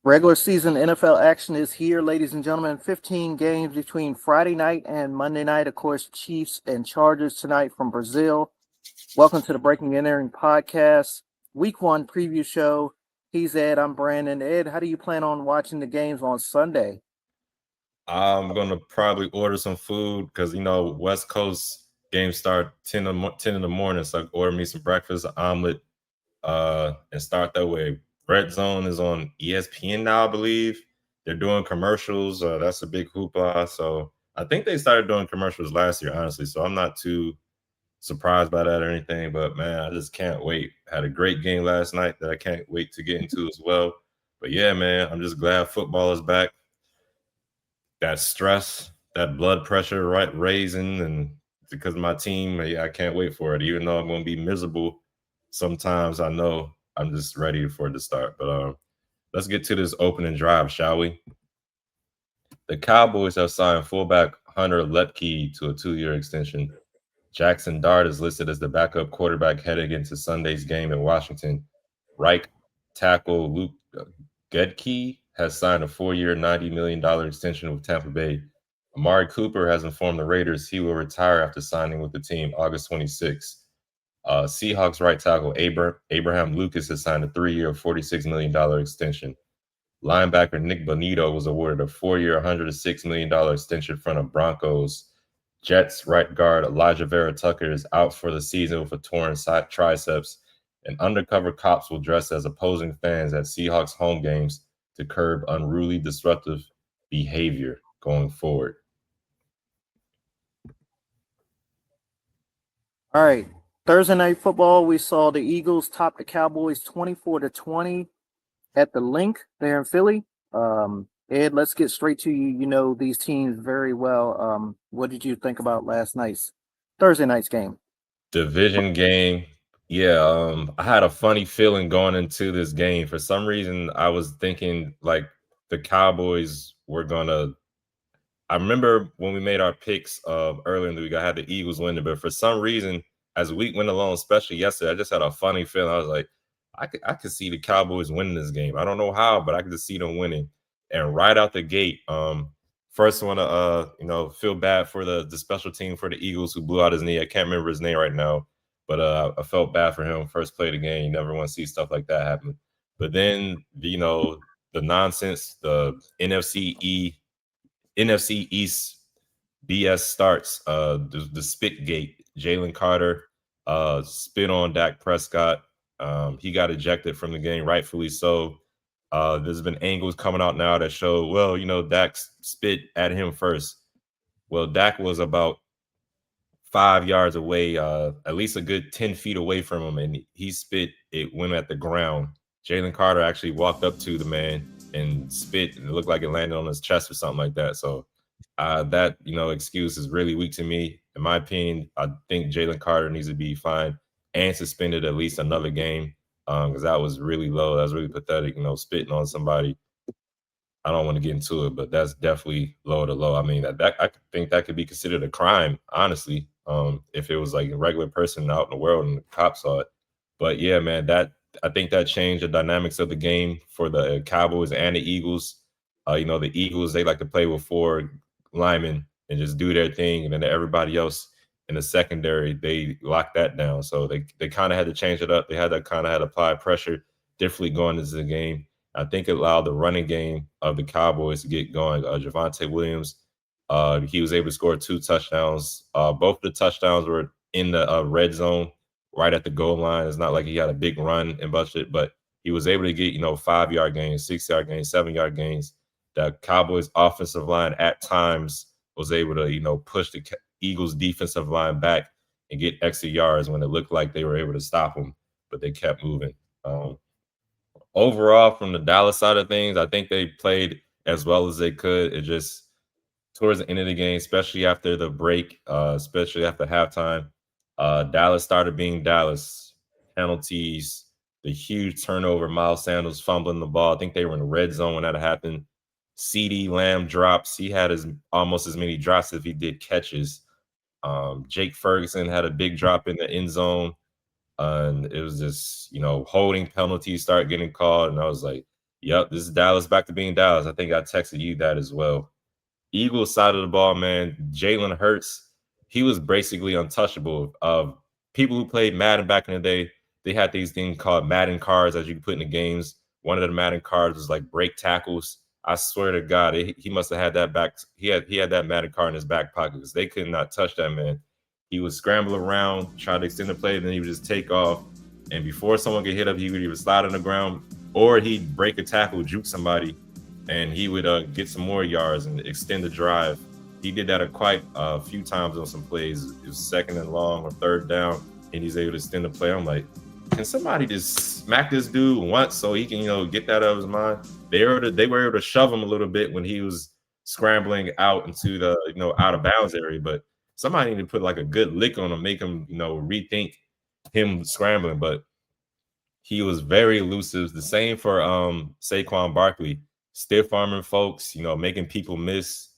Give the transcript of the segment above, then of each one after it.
Regular season NFL action is here, ladies and gentlemen. 15 games between Friday night and Monday night. Of course, Chiefs and Chargers tonight from Brazil. Welcome to the Breaking and Entering podcast, week one preview show. He's Ed, I'm Brandon. Ed, how do you plan on watching the games on Sunday? I'm gonna probably order some food because West Coast games start 10 in the morning. So I order me some breakfast, an omelet, and start that way. Red Zone is on ESPN now, I believe. They're doing commercials. That's a big hoopla. So I think they started doing commercials last year, honestly. So I'm not too surprised by that or anything. But man, I just can't wait. Had a great game last night that I can't wait to get into as well. But yeah, man, I'm just glad football is back. That stress, that blood pressure right raising, and because of my team, yeah, I can't wait for it. Even though I'm going to be miserable, sometimes I know I'm just ready for it to start. But let's get to this opening drive, shall we? The Cowboys have signed fullback Hunter Lepke to a 2-year extension. Jackson Dart is listed as the backup quarterback heading into Sunday's game in Washington. Right tackle Luke Gedke has signed a 4-year, $90 million extension with Tampa Bay. Amari Cooper has informed the Raiders he will retire after signing with the team August 26. Seahawks right tackle Abraham Lucas has signed a 3-year, $46 million extension. Linebacker Nick Bonito was awarded a 4-year, $106 million extension from the Broncos. Jets right guard Elijah Vera Tucker is out for the season with a torn triceps, and undercover cops will dress as opposing fans at Seahawks home games to curb unruly, disruptive behavior going forward. All right. Thursday night football, we saw the Eagles top the Cowboys 24-20 at the link there in Philly. Ed, let's get straight to you. You know these teams very well. What did you think about last night's Thursday night's game? Division game. Yeah, I had a funny feeling going into this game. For some reason, I was thinking like the Cowboys were gonna. I remember when we made our picks earlier in the week, I had the Eagles winning, but for some reason, as the week went along, especially yesterday, I just had a funny feeling. I was like, I could see the Cowboys winning this game. I don't know how, but I could just see them winning. And right out the gate, first want to feel bad for the special team for the Eagles who blew out his knee. I can't remember his name right now, but I felt bad for him. First play of the game, you never want to see stuff like that happen. But then the nonsense, the NFC East BS starts. The spit gate. Jalen Carter spit on Dak Prescott. He got ejected from the game, rightfully so. There's been angles coming out now that show, well, Dak spit at him first. Well, Dak was about 5 yards away, at least a good 10 feet away from him, and he spit. It went at the ground. Jalen Carter actually walked up to the man and spit, and it looked like it landed on his chest or something like that. So that excuse is really weak to me. In my opinion, I think Jalen Carter needs to be fined and suspended at least another game because that was really low. That was really pathetic. Spitting on somebody. I don't want to get into it, but that's definitely low to low. I mean, that I think that could be considered a crime, honestly, if it was like a regular person out in the world and the cops saw it. But yeah, man, that I think that changed the dynamics of the game for the Cowboys and the Eagles. The Eagles, they like to play with four linemen and just do their thing, and then everybody else in the secondary, they lock that down. So they kind of had to change it up. They had to kind of had to apply pressure differently going into the game. I think it allowed the running game of the Cowboys to get going. Javonte Williams, he was able to score 2 touchdowns. Both the touchdowns were in the red zone, right at the goal line. It's not like he had a big run and budget, but he was able to get 5-yard gains, 6-yard gains, 7-yard gains. The Cowboys offensive line at times was able to push the Eagles defensive line back and get extra yards when it looked like they were able to stop them, but they kept moving. Overall, from the Dallas side of things, I think they played as well as they could. It just towards the end of the game, especially after the break, especially after halftime, Dallas started being Dallas. Penalties, the huge turnover, Miles Sanders fumbling the ball. I think they were in the red zone when that happened. CeeDee Lamb drops. He had almost as many drops as he did catches. Jake Ferguson had a big drop in the end zone. And it was just, holding penalties start getting called. And I was like, Yep, this is Dallas back to being Dallas. I think I texted you that as well. Eagles side of the ball, man, Jalen Hurts, he was basically untouchable. People who played Madden back in the day, they had these things called Madden cards that you could put in the games. One of the Madden cards was like break tackles. I swear to God, he must have had that back. He had that Madden card in his back pocket because they could not touch that man. He would scramble around, try to extend the play, then he would just take off. And before someone could hit up, he would either slide on the ground or he'd break a tackle, juke somebody, and he would get some more yards and extend the drive. He did that quite a few times on some plays. It was second and long or third down, and he's able to extend the play. I'm like, can somebody just smack this dude once so he can, get that out of his mind? They were able to shove him a little bit when he was scrambling out into the, out of bounds area, but somebody need to put like a good lick on him, make him, rethink him scrambling. But he was very elusive. The same for Saquon Barkley, stiff arming folks, making people miss.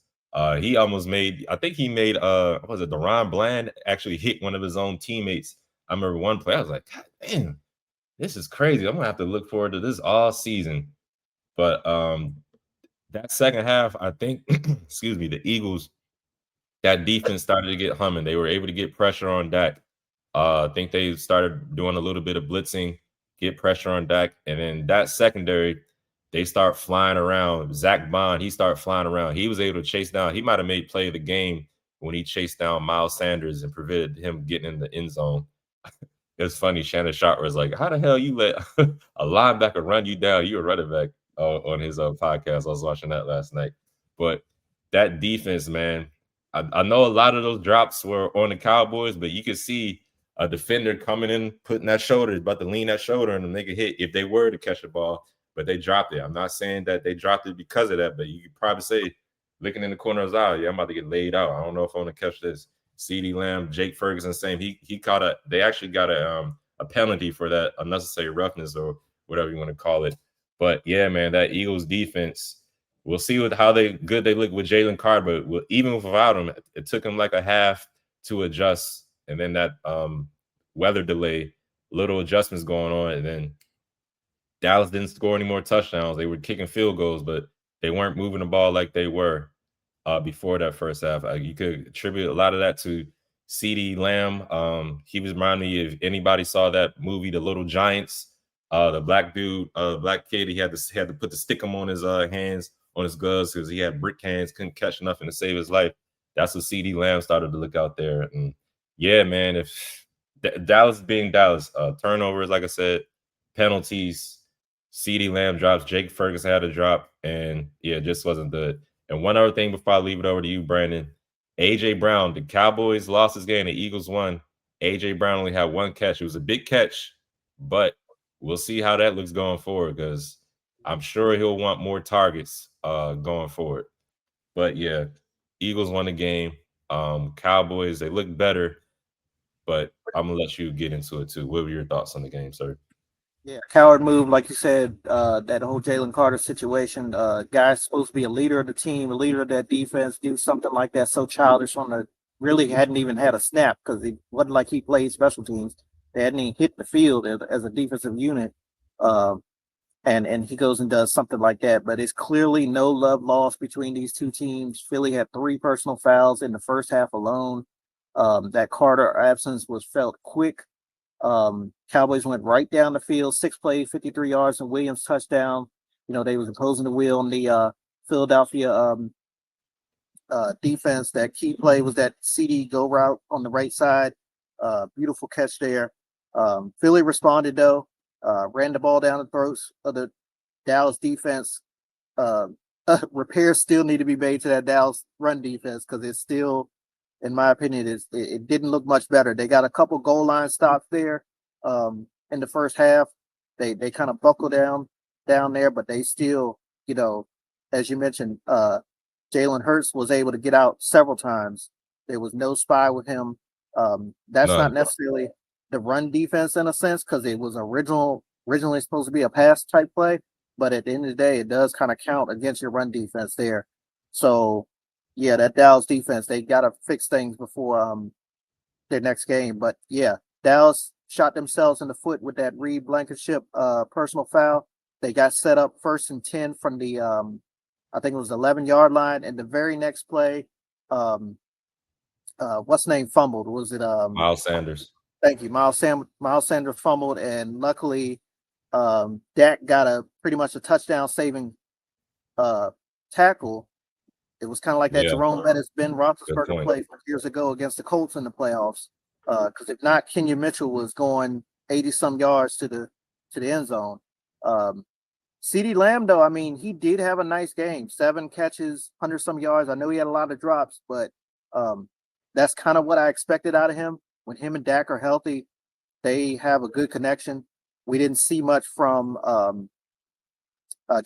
He almost made, I think he made what was it, Deron Bland actually hit one of his own teammates. I remember one play, I was like, God damn, this is crazy. I'm gonna have to look forward to this all season. But that second half, I think, excuse me, the Eagles, that defense started to get humming. They were able to get pressure on Dak. I think they started doing a little bit of blitzing, get pressure on Dak, and then that secondary, they start flying around. Zach Bond, he started flying around. He was able to chase down. He might have made play of the game when he chased down Miles Sanders and prevented him getting in the end zone. It's funny. Shannon Sharp was like, "How the hell you let a linebacker run you down? You a running back." On his podcast. I was watching that last night. But that defense, man, I know a lot of those drops were on the Cowboys, but you could see a defender coming in, putting that shoulder, about to lean that shoulder and make a hit if they were to catch the ball, but they dropped it. I'm not saying that they dropped it because of that, but you could probably say, looking in the corner of his eye, yeah, I'm about to get laid out. I don't know if I'm going to catch this. CeeDee Lamb, Jake Ferguson, same. He caught they actually got a penalty for that unnecessary roughness or whatever you want to call it. But yeah, man, that Eagles defense, we'll see how good they look with Jalen Carter. But even without him, it took him like a half to adjust, and then that weather delay, little adjustments going on, and then Dallas didn't score any more touchdowns. They were kicking field goals, but they weren't moving the ball like they were before that first half. You could attribute a lot of that to CeeDee Lamb. He was reminding me, if anybody saw that movie, The Little Giants, the black dude, black kid, he had to put the stickum on his hands, on his gloves, because he had brick hands, couldn't catch nothing to save his life. That's what CeeDee Lamb started to look out there. And yeah, man, if Dallas being Dallas, turnovers, like I said, penalties, CeeDee Lamb drops, Jake Ferguson had a drop, and yeah, it just wasn't good. And one other thing before I leave it over to you, Brandon. AJ Brown, the Cowboys lost this game, the Eagles won. AJ Brown only had one catch. It was a big catch, but we'll see how that looks going forward, because I'm sure he'll want more targets going forward. But yeah, Eagles won the game. Cowboys, they look better, but I'm gonna let you get into it too. What were your thoughts on the game, sir? Yeah, coward move, like you said. That whole Jalen Carter situation. Guy's supposed to be a leader of the team, a leader of that defense. Do something like that so childish on the really hadn't even had a snap, because it wasn't like he played special teams. They hadn't even hit the field as a defensive unit. Um, and he goes and does something like that. But it's clearly no love lost between these two teams. Philly had 3 personal fouls in the first half alone. That Carter absence was felt quick. Cowboys went right down the field, 6 plays, 53 yards, and Williams touchdown. They was opposing the wheel on the Philadelphia defense. That key play was that CD go route on the right side. Beautiful catch there. Philly responded though, ran the ball down the throats of the Dallas defense. Uh, repairs still need to be made to that Dallas run defense, because it's still, in my opinion, it didn't look much better. They got a couple goal line stops there in the first half. They kind of buckle down there, but they still, as you mentioned, Jalen Hurts was able to get out several times. There was no spy with him. That's not None. necessarily the run defense in a sense, because it was originally supposed to be a pass type play, but at the end of the day, it does kind of count against your run defense there. So yeah, that Dallas defense, they got to fix things before their next game. But yeah, Dallas shot themselves in the foot with that Reed Blankenship personal foul. They got set up 1st and 10 from the I think it was 11-yard line, and the very next play, um, what's name fumbled? Was it Miles Sanders. Thank you, Miles Sanders fumbled, and luckily, Dak got a pretty much a touchdown saving uh tackle. It was kind of like that Yeah, Jerome Bettis, Ben good Roethlisberger point. play from years ago against the Colts in the playoffs. Because if not, Kenya Mitchell was going 80 some yards to the end zone. Um, CeeDee Lamb, though, I mean, he did have a nice game. 7 catches, 100 some yards. I know he had a lot of drops, but um, that's kind of what I expected out of him. When him and Dak are healthy, they have a good connection. We didn't see much from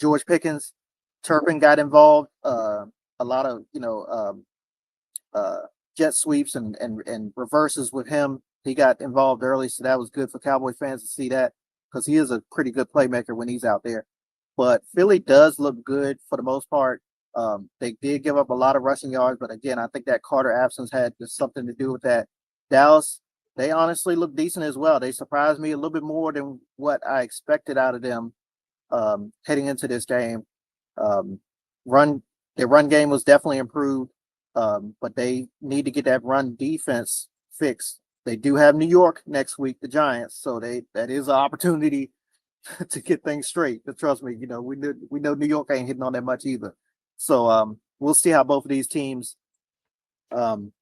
George Pickens. Turpin got involved. A lot of uh, jet sweeps and reverses with him. He got involved early, so that was good for Cowboy fans to see that because he is a pretty good playmaker when he's out there. But Philly does look good for the most part. They did give up a lot of rushing yards, but again, I think that Carter absence had just something to do with that. Dallas, they honestly look decent as well. They surprised me a little bit more than what I expected out of them heading into this game. Um, run Their run game was definitely improved, but they need to get that run defense fixed. They do have New York next week, the Giants, so that is an opportunity to get things straight. But trust me, we know New York ain't hitting on that much either. So we'll see how both of these teams um,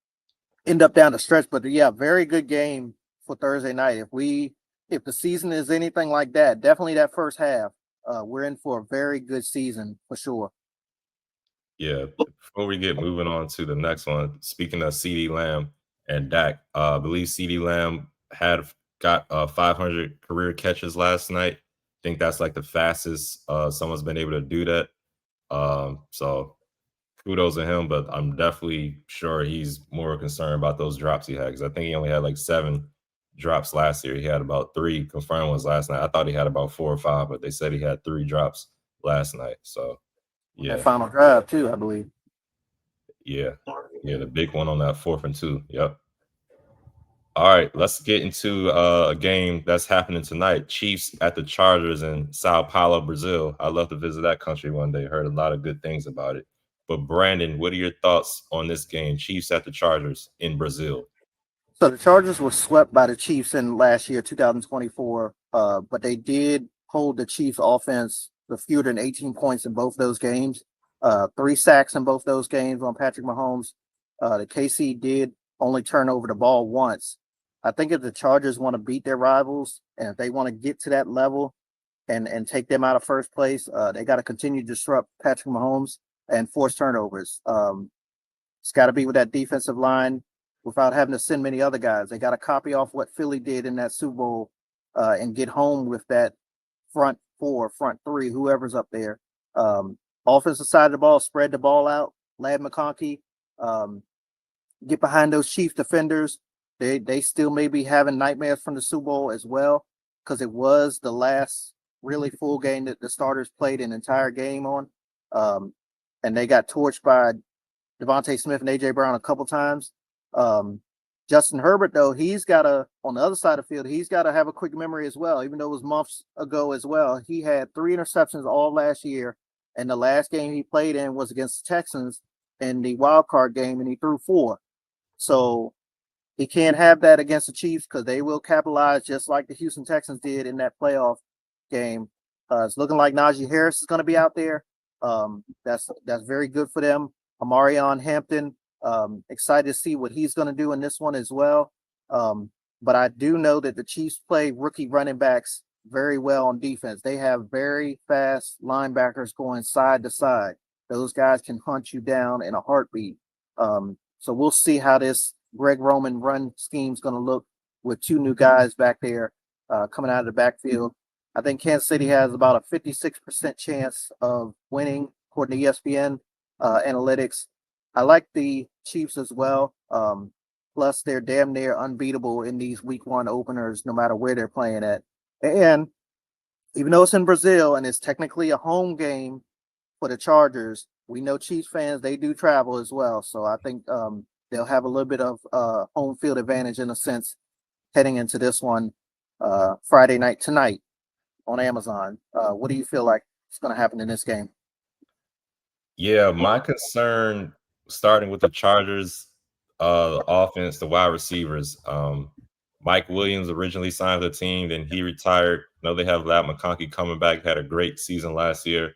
end up down the stretch. But yeah, very good game for Thursday night. If the season is anything like that, definitely that first half, we're in for a very good season for sure. Yeah. Before we get moving on to the next one, speaking of CD Lamb and Dak, I believe CD Lamb got 500 career catches last night. I think that's like the fastest someone's been able to do that. So kudos to him, but I'm definitely sure he's more concerned about those drops he had because I think he only had like 7 drops last year. He had about 3 confirmed ones last night. I thought he had about 4 or 5, but they said he had 3 drops last night. So On that yeah, final drive too, I believe. yeah, yeah, the big one on that 4th and 2. Yep. All right, let's get into a game that's happening tonight. Chiefs at the Chargers in Sao Paulo, Brazil. I'd love to visit that country one day. Heard a lot of good things about it. But Brandon, what are your thoughts on this game? Chiefs at the Chargers in Brazil. So the Chargers were swept by the Chiefs in last year, 2024, but they did hold the Chiefs offense to fewer than 18 points in both those games. 3 sacks in both those games on Patrick Mahomes. The KC did only turn over the ball once. I think if the Chargers want to beat their rivals and if they want to get to that level and take them out of first place, they got to continue to disrupt Patrick Mahomes and force turnovers. It's got to be with that defensive line without having to send many other guys. They got to copy off what Philly did in that Super Bowl and get home with that front 4, front 3, whoever's up there. Offensive side of the ball, spread the ball out. Lad McConkey, um, get behind those Chief defenders. They still may be having nightmares from the Super Bowl as well because it was the last really full game that the starters played an entire game on. And they got torched by Devontae Smith and AJ Brown a couple times. Um, Justin Herbert, though, he's got to on the other side of the field, he's got to have a quick memory as well, even though it was months ago as well. He had 3 interceptions all last year, and the last game he played in was against the Texans in the wild card game, and he threw 4. So he can't have that against the Chiefs because they will capitalize just like the Houston Texans did in that playoff game. It's looking like Najee Harris is going to be out there. That's very good for them. Amarion Hampton, excited to see what he's going to do in this one as well. But I do know that the Chiefs play rookie running backs very well on defense. They have very fast linebackers going side to side. Those guys can hunt you down in a heartbeat. So we'll see how this Greg Roman run scheme is going to look with 2 new guys back there coming out of the backfield. I think Kansas City has about a 56% chance of winning, according to ESPN analytics. I like the Chiefs as well. Plus, they're damn near unbeatable in these week 1 openers, no matter where they're playing at. And even though it's in Brazil and it's technically a home game for the Chargers, we know Chiefs fans, they do travel as well. So I think they'll have a little bit of home field advantage in a sense heading into this one Friday night tonight. on Amazon. What do you feel like is going to happen in this game? Yeah, my concern starting with the Chargers, offense, the wide receivers. Mike Williams originally signed with the team, then he retired. I know they have Lab McConkey coming back, had a great season last year.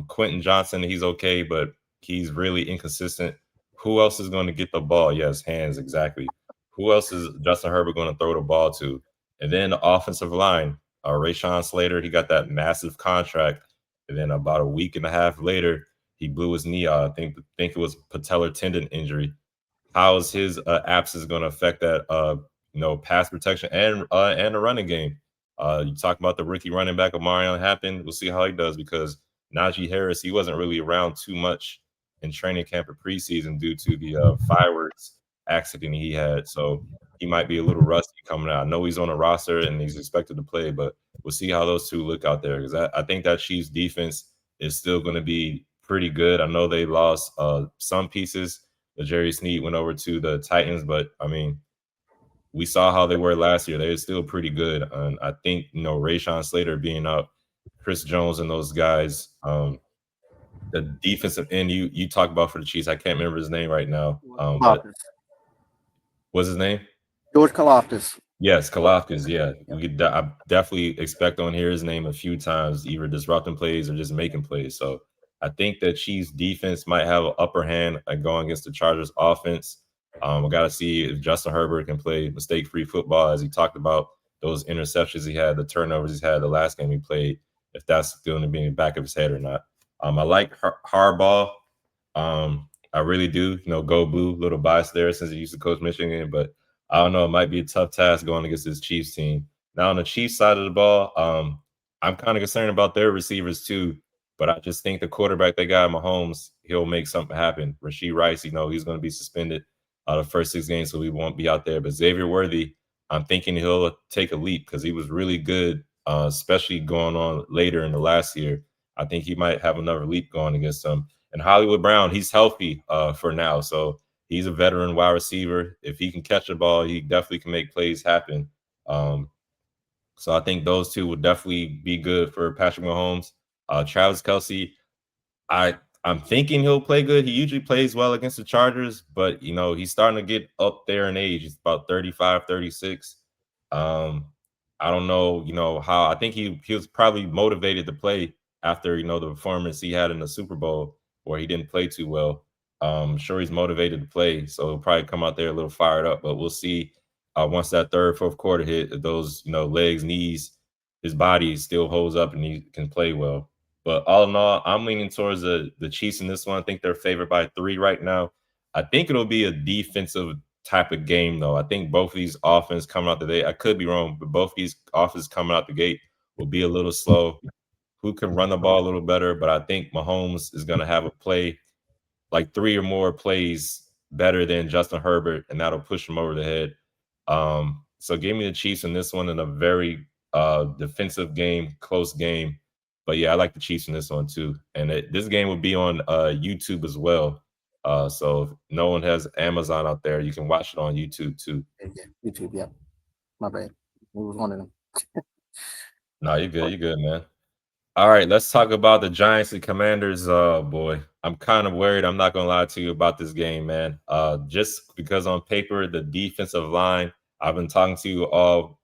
Quentin Johnson, he's okay, but he's really inconsistent. Who else is going to get the ball? Yes, hands, exactly. Who else is Justin Herbert going to throw the ball to? And then the offensive line, Rashawn Slater, he got that massive contract. And then about a week and a half later, he blew his knee out. I think it was patellar tendon injury. How is his absence going to affect that pass protection and the running game? You talk about the rookie running back of Marion Happen. We'll see how he does because Najee Harris, he wasn't really around too much in training camp or preseason due to the fireworks accident he had. So he might be a little rusty coming out. I know he's on a roster and he's expected to play, but we'll see how those two look out there because I think that Chiefs defense is still going to be pretty good. I know they lost some pieces. Jerry Sneed went over to the Titans, but I mean, we saw how they were last year. They're still pretty good. And I think, Rashawn Slater being out, Chris Jones and those guys, the defensive end you talk about for the Chiefs, I can't remember his name right now. But Kalafdis. what's his name? George Kalafdis. Yes, Kalafkas. Yeah, I definitely expect on hear his name a few times, either disrupting plays or just making plays. So I think that Chiefs defense might have an upper hand going against the Chargers offense. I got to see if Justin Herbert can play mistake-free football, as he talked about those interceptions he had, the turnovers he's had the last game he played. If that's going to be in the back of his head or not. I like Harbaugh. I really do. Go blue. Little bias there since he used to coach Michigan, but I don't know. It might be a tough task going against this Chiefs team. Now on the Chiefs side of the ball, I'm kind of concerned about their receivers too. But I just think the quarterback they got, Mahomes, he'll make something happen. Rashee Rice, he's going to be suspended the first 6 games, so he won't be out there. But Xavier Worthy, I'm thinking he'll take a leap because he was really good, especially going on later in the last year. I think he might have another leap going against them. And Hollywood Brown, he's healthy for now, so he's a veteran wide receiver. If he can catch the ball, he definitely can make plays happen. So I think those two would definitely be good for Patrick Mahomes. Travis Kelce, I'm thinking he'll play good. He usually plays well against the Chargers, but he's starting to get up there in age. He's about 35, 36. I don't know, how I think he was probably motivated to play after, the performance he had in the Super Bowl where he didn't play too well. I'm sure he's motivated to play, so he'll probably come out there a little fired up. But we'll see once that third, fourth quarter hit, if those legs, knees, his body still holds up and he can play well. But all in all, I'm leaning towards the Chiefs in this one. I think they're favored by 3 right now. I think it'll be a defensive type of game, though. I think both of these offenses coming out the gate, I could be wrong, but both of these offenses coming out the gate will be a little slow. Who can run the ball a little better? But I think Mahomes is going to have a play like 3 or more plays better than Justin Herbert, and that'll push him over the head. So give me the Chiefs in this one in a very defensive game, close game. But yeah, I like the Chiefs in this one too. And this game will be on YouTube as well. So if no one has Amazon out there, you can watch it on YouTube too. Yeah, YouTube, yeah. My bad. It was one of them. No, you're good. You're good, man. All right, let's talk about the Giants and Commanders. Boy, I'm kind of worried. I'm not gonna lie to you about this game, man. Just because on paper, the defensive line, I've been talking to you all,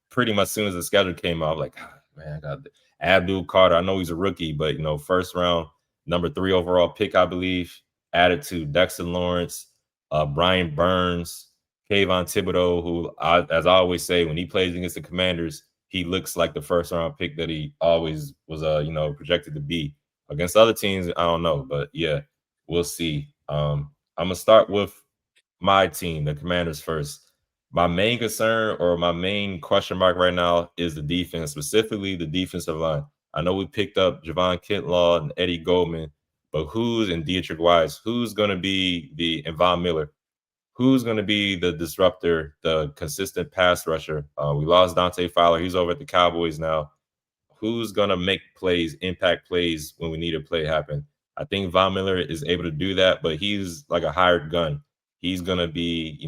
pretty much as soon as the schedule came out, like, man, I got Abdul Carter. I know he's a rookie, but first round, number 3 overall pick, I believe, added to Dexter Lawrence, Brian Burns, Kayvon Thibodeau, who as I always say, when he plays against the Commanders, he looks like the first round pick that he always was projected to be. Against other teams, I don't know, but yeah, we'll see. I'm gonna start with my team, the Commanders, first. My main concern or my main question mark right now is the defense, specifically the defensive line. I know we picked up Javon Kinlaw and Eddie Goldman, but who's in Dietrich Wise? Who's going to be and Von Miller? Who's going to be the disruptor, the consistent pass rusher? We lost Dante Fowler. He's over at the Cowboys now. Who's going to make plays, impact plays when we need a play happen? I think Von Miller is able to do that, but he's like a hired gun. He's going to be,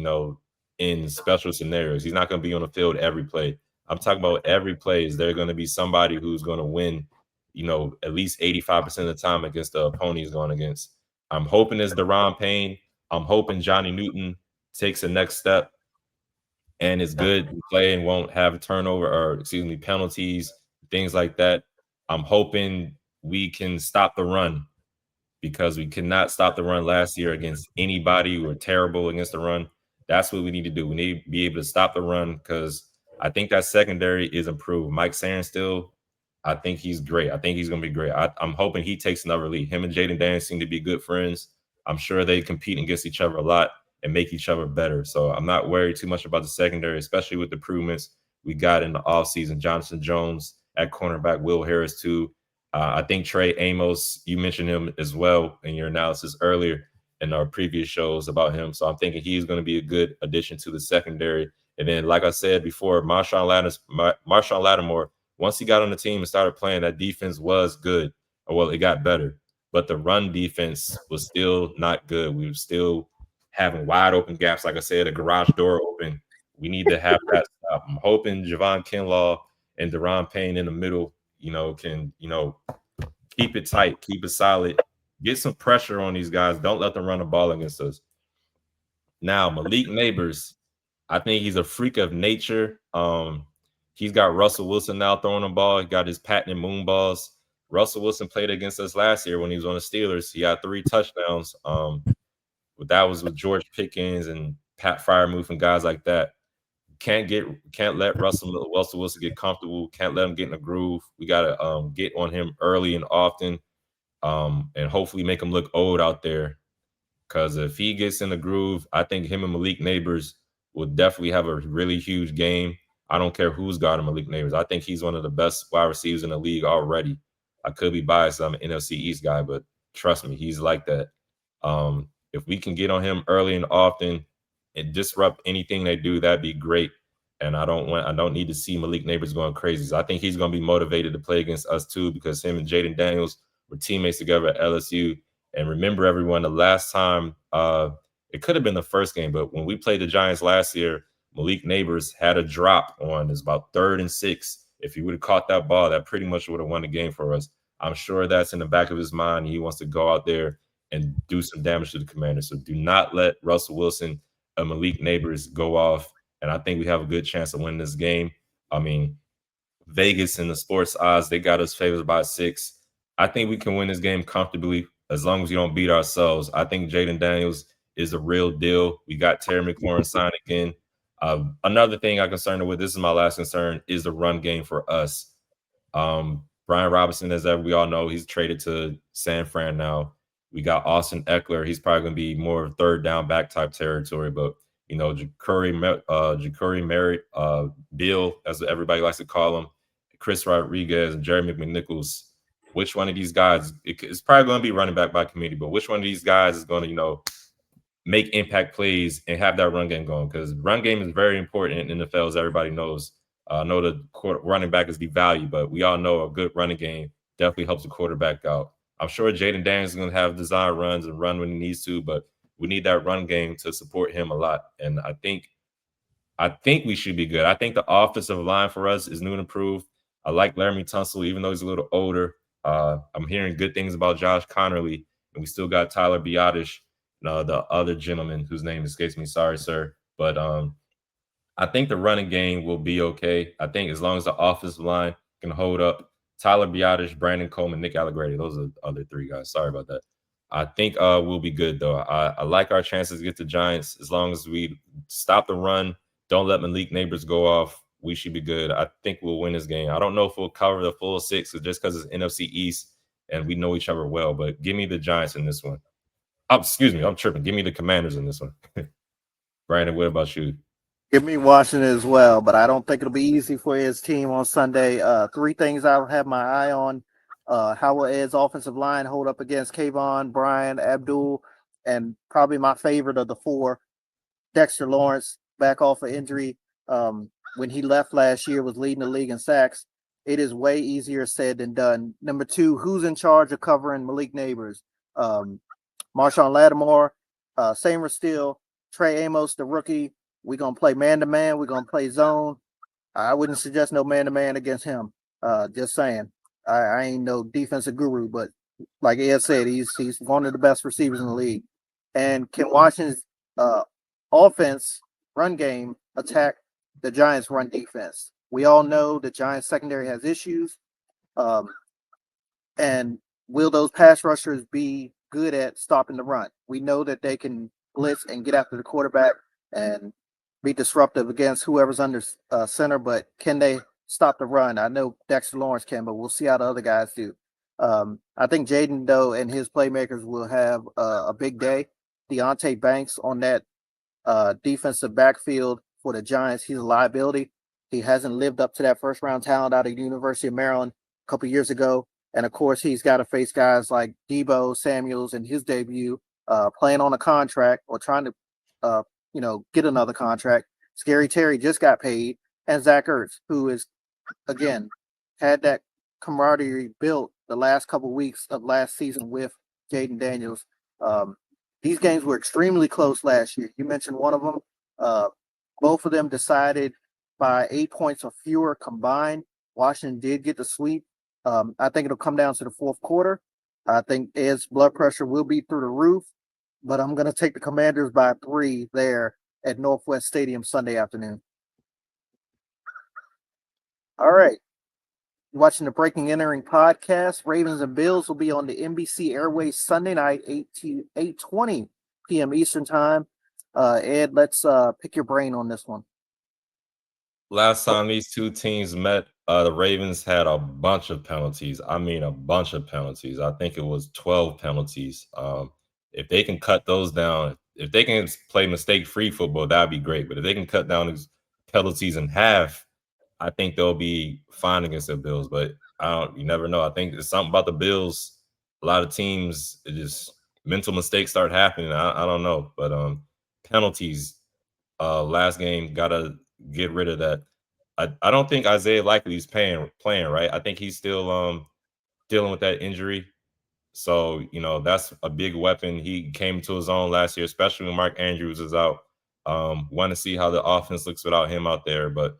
in special scenarios. He's not going to be on the field every play. I'm talking about every play. Is there going to be somebody who's going to win, at least 85% of the time against the opponent he's going against? I'm hoping it's Deron Payne. I'm hoping Johnny Newton takes the next step and is good to play and won't have a turnover or, excuse me, penalties, things like that. I'm hoping we can stop the run because we could not stop the run last year against anybody. We were terrible against the run. That's what we need to do. We need to be able to stop the run because I think that secondary is improved. Mike Saren still, I think he's great. I think he's going to be great. I'm hoping he takes another lead. Him and Jaden Daniels seem to be good friends. I'm sure they compete against each other a lot and make each other better. So I'm not worried too much about the secondary, especially with the improvements we got in the offseason. Jonathan Jones at cornerback, Will Harris too. I think Trey Amos, you mentioned him as well in your analysis earlier in our previous shows about him. So I'm thinking he's going to be a good addition to the secondary. And then, like I said before, Marshawn Lattimore, once he got on the team and started playing, that defense was good. Or, well, it got better. But the run defense was still not good. We were still having wide open gaps. Like I said, a garage door open. We need to have that stop. I'm hoping Javon Kinlaw and Deron Payne in the middle, can, keep it tight, keep it solid, get some pressure on these guys. Don't let them run the ball against us. Now, Malik Neighbors, I think he's a freak of nature. He's got Russell Wilson now throwing the ball. He got his patented moon balls. Russell Wilson played against us last year when he was on the Steelers. He had 3 touchdowns. But that was with George Pickens and Pat Freiermuth and guys like that. Can't let Russell Wilson get comfortable. Can't let him get in a groove. We gotta get on him early and often, and hopefully make him look old out there. Because if he gets in the groove, I think him and Malik Neighbors will definitely have a really huge game. I don't care who's got him, Malik Neighbors. I think he's one of the best wide receivers in the league already. I could be biased. I'm an NFC East guy, but trust me, he's like that. If we can get on him early and often and disrupt anything they do, that'd be great. And I don't need to see Malik Neighbors going crazy. So I think he's going to be motivated to play against us too, because him and Jaden Daniels were teammates together at LSU. And remember, everyone, the last time, it could have been the first game, but when we played the Giants last year, Malik Neighbors had a drop on. It's about 3rd and 6. If he would have caught that ball, that pretty much would have won the game for us. I'm sure that's in the back of his mind. He wants to go out there and do some damage to the Commanders. So do not let Russell Wilson and Malik Neighbors go off. And I think we have a good chance of winning this game. I mean, Vegas and the sports odds, they got us favored by 6. I think we can win this game comfortably as long as we don't beat ourselves. I think Jaden Daniels is a real deal. We got Terry McLaurin signed again. Another thing I'm concerned with, this is my last concern, is the run game for us. Brian Robinson, as we all know, he's traded to San Fran now. We got Austin Eckler. He's probably going to be more 3rd down back type territory, but Ja'Cory Merritt, Bill, as everybody likes to call him, Chris Rodriguez, and Jerry McNichols. Which one of these guys? It's probably going to be running back by committee, but which one of these guys is going to, make impact plays and have that run game going? Because run game is very important in the NFL, as everybody knows. I know the running back is the value, but we all know a good running game definitely helps the quarterback out. I'm sure Jaden Daniels is going to have design runs and run when he needs to, but we need that run game to support him a lot. And I think we should be good. I think the offensive line for us is new and improved. I like Laramie Tunsil, even though he's a little older. I'm hearing good things about Josh Connerly, and we still got Tyler Biotish, the other gentleman whose name escapes me. Sorry, sir. But I think the running game will be okay. I think as long as the offensive line can hold up, Tyler Biotish, Brandon Coleman, Nick Allegretti, those are the other 3 guys. Sorry about that. I think we'll be good, though. I like our chances to get the Giants. As long as we stop the run, don't let Malik Neighbors go off, we should be good. I think we'll win this game. I don't know if we'll cover the full 6 just because it's NFC East and we know each other well, but give me the Giants in this one. Oh, excuse me, I'm tripping. Give me the Commanders in this one. Brandon, what about you? Give me Washington as well, but I don't think it'll be easy for his team on Sunday. 3 things I'll have my eye on. How will Ed's offensive line hold up against Kayvon, Brian, Abdul, and probably my favorite of the 4, Dexter Lawrence, back off of injury. When he left last year, was leading the league in sacks. It is way easier said than done. Number 2, who's in charge of covering Malik Neighbors? Marshawn Lattimore, Samer Steele, Trey Amos, the rookie. We're going to play man-to-man. We're going to play zone. I wouldn't suggest no man to man against him. Just saying. I ain't no defensive guru, but like Ed said, he's one of the best receivers in the league. And can Washington's uh, offense run game attack the Giants' run defense? We all know the Giants' secondary has issues. Um, and will those pass rushers be good at stopping the run? We know that they can blitz and get after the quarterback and be disruptive against whoever's under center, but can they stop the run? I know Dexter Lawrence can, but we'll see how the other guys do. I think Jaden Doe and his playmakers will have a big day. Deontay Banks on that defensive backfield for the Giants. He's a liability. He hasn't lived up to that first round talent out of the University of Maryland a couple years ago. And of course, he's got to face guys like Debo Samuels in his debut, playing on a contract or trying to, uh, get another contract. Scary Terry just got paid, and Zach Ertz, who is again had that camaraderie built the last couple weeks of last season with Jaden Daniels. Um, these games were extremely close last year. You mentioned one of them. Uh, both of them decided by 8 points or fewer combined. Washington did get the sweep. I think it'll come down to the fourth quarter. I think Ed's blood pressure will be through the roof, but I'm going to take the Commanders by 3 there at Northwest Stadium Sunday afternoon. All right. You're watching the Breaking Entering podcast. Ravens and Bills will be on the NBC Airways Sunday night, 8:20 p.m. Eastern Time. Ed, let's pick your brain on this one. Last time these two teams met, the Ravens had a bunch of penalties. I mean, a bunch of penalties. I think it was 12 penalties. If they can cut those down, if they can play mistake-free football, that'd be great. But if they can cut down these penalties in half, I think they'll be fine against the Bills. But you never know. I think it's something about the Bills. A lot of teams, it just mental mistakes start happening. I don't know, but penalties. Last game, gotta get rid of that. I don't think Isaiah Likely's playing right. I think he's still dealing with that injury. So, that's a big weapon. He came to his own last year, especially when Mark Andrews is out. Want to see how the offense looks without him out there. But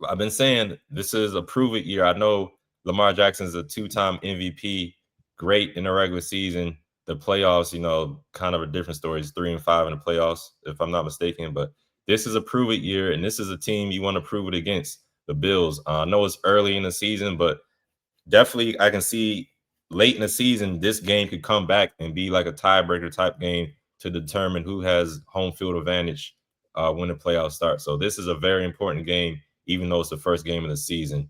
I've been saying this is a prove it year. I know Lamar Jackson's a two-time MVP, great in the regular season. The playoffs, kind of a different story. It's 3-5 in the playoffs, if I'm not mistaken. But this is a prove it year, and this is a team you want to prove it against, the Bills. I know it's early in the season, but definitely I can see late in the season this game could come back and be like a tiebreaker type game to determine who has home field advantage when the playoffs start. So this is a very important game, even though it's the first game of the season.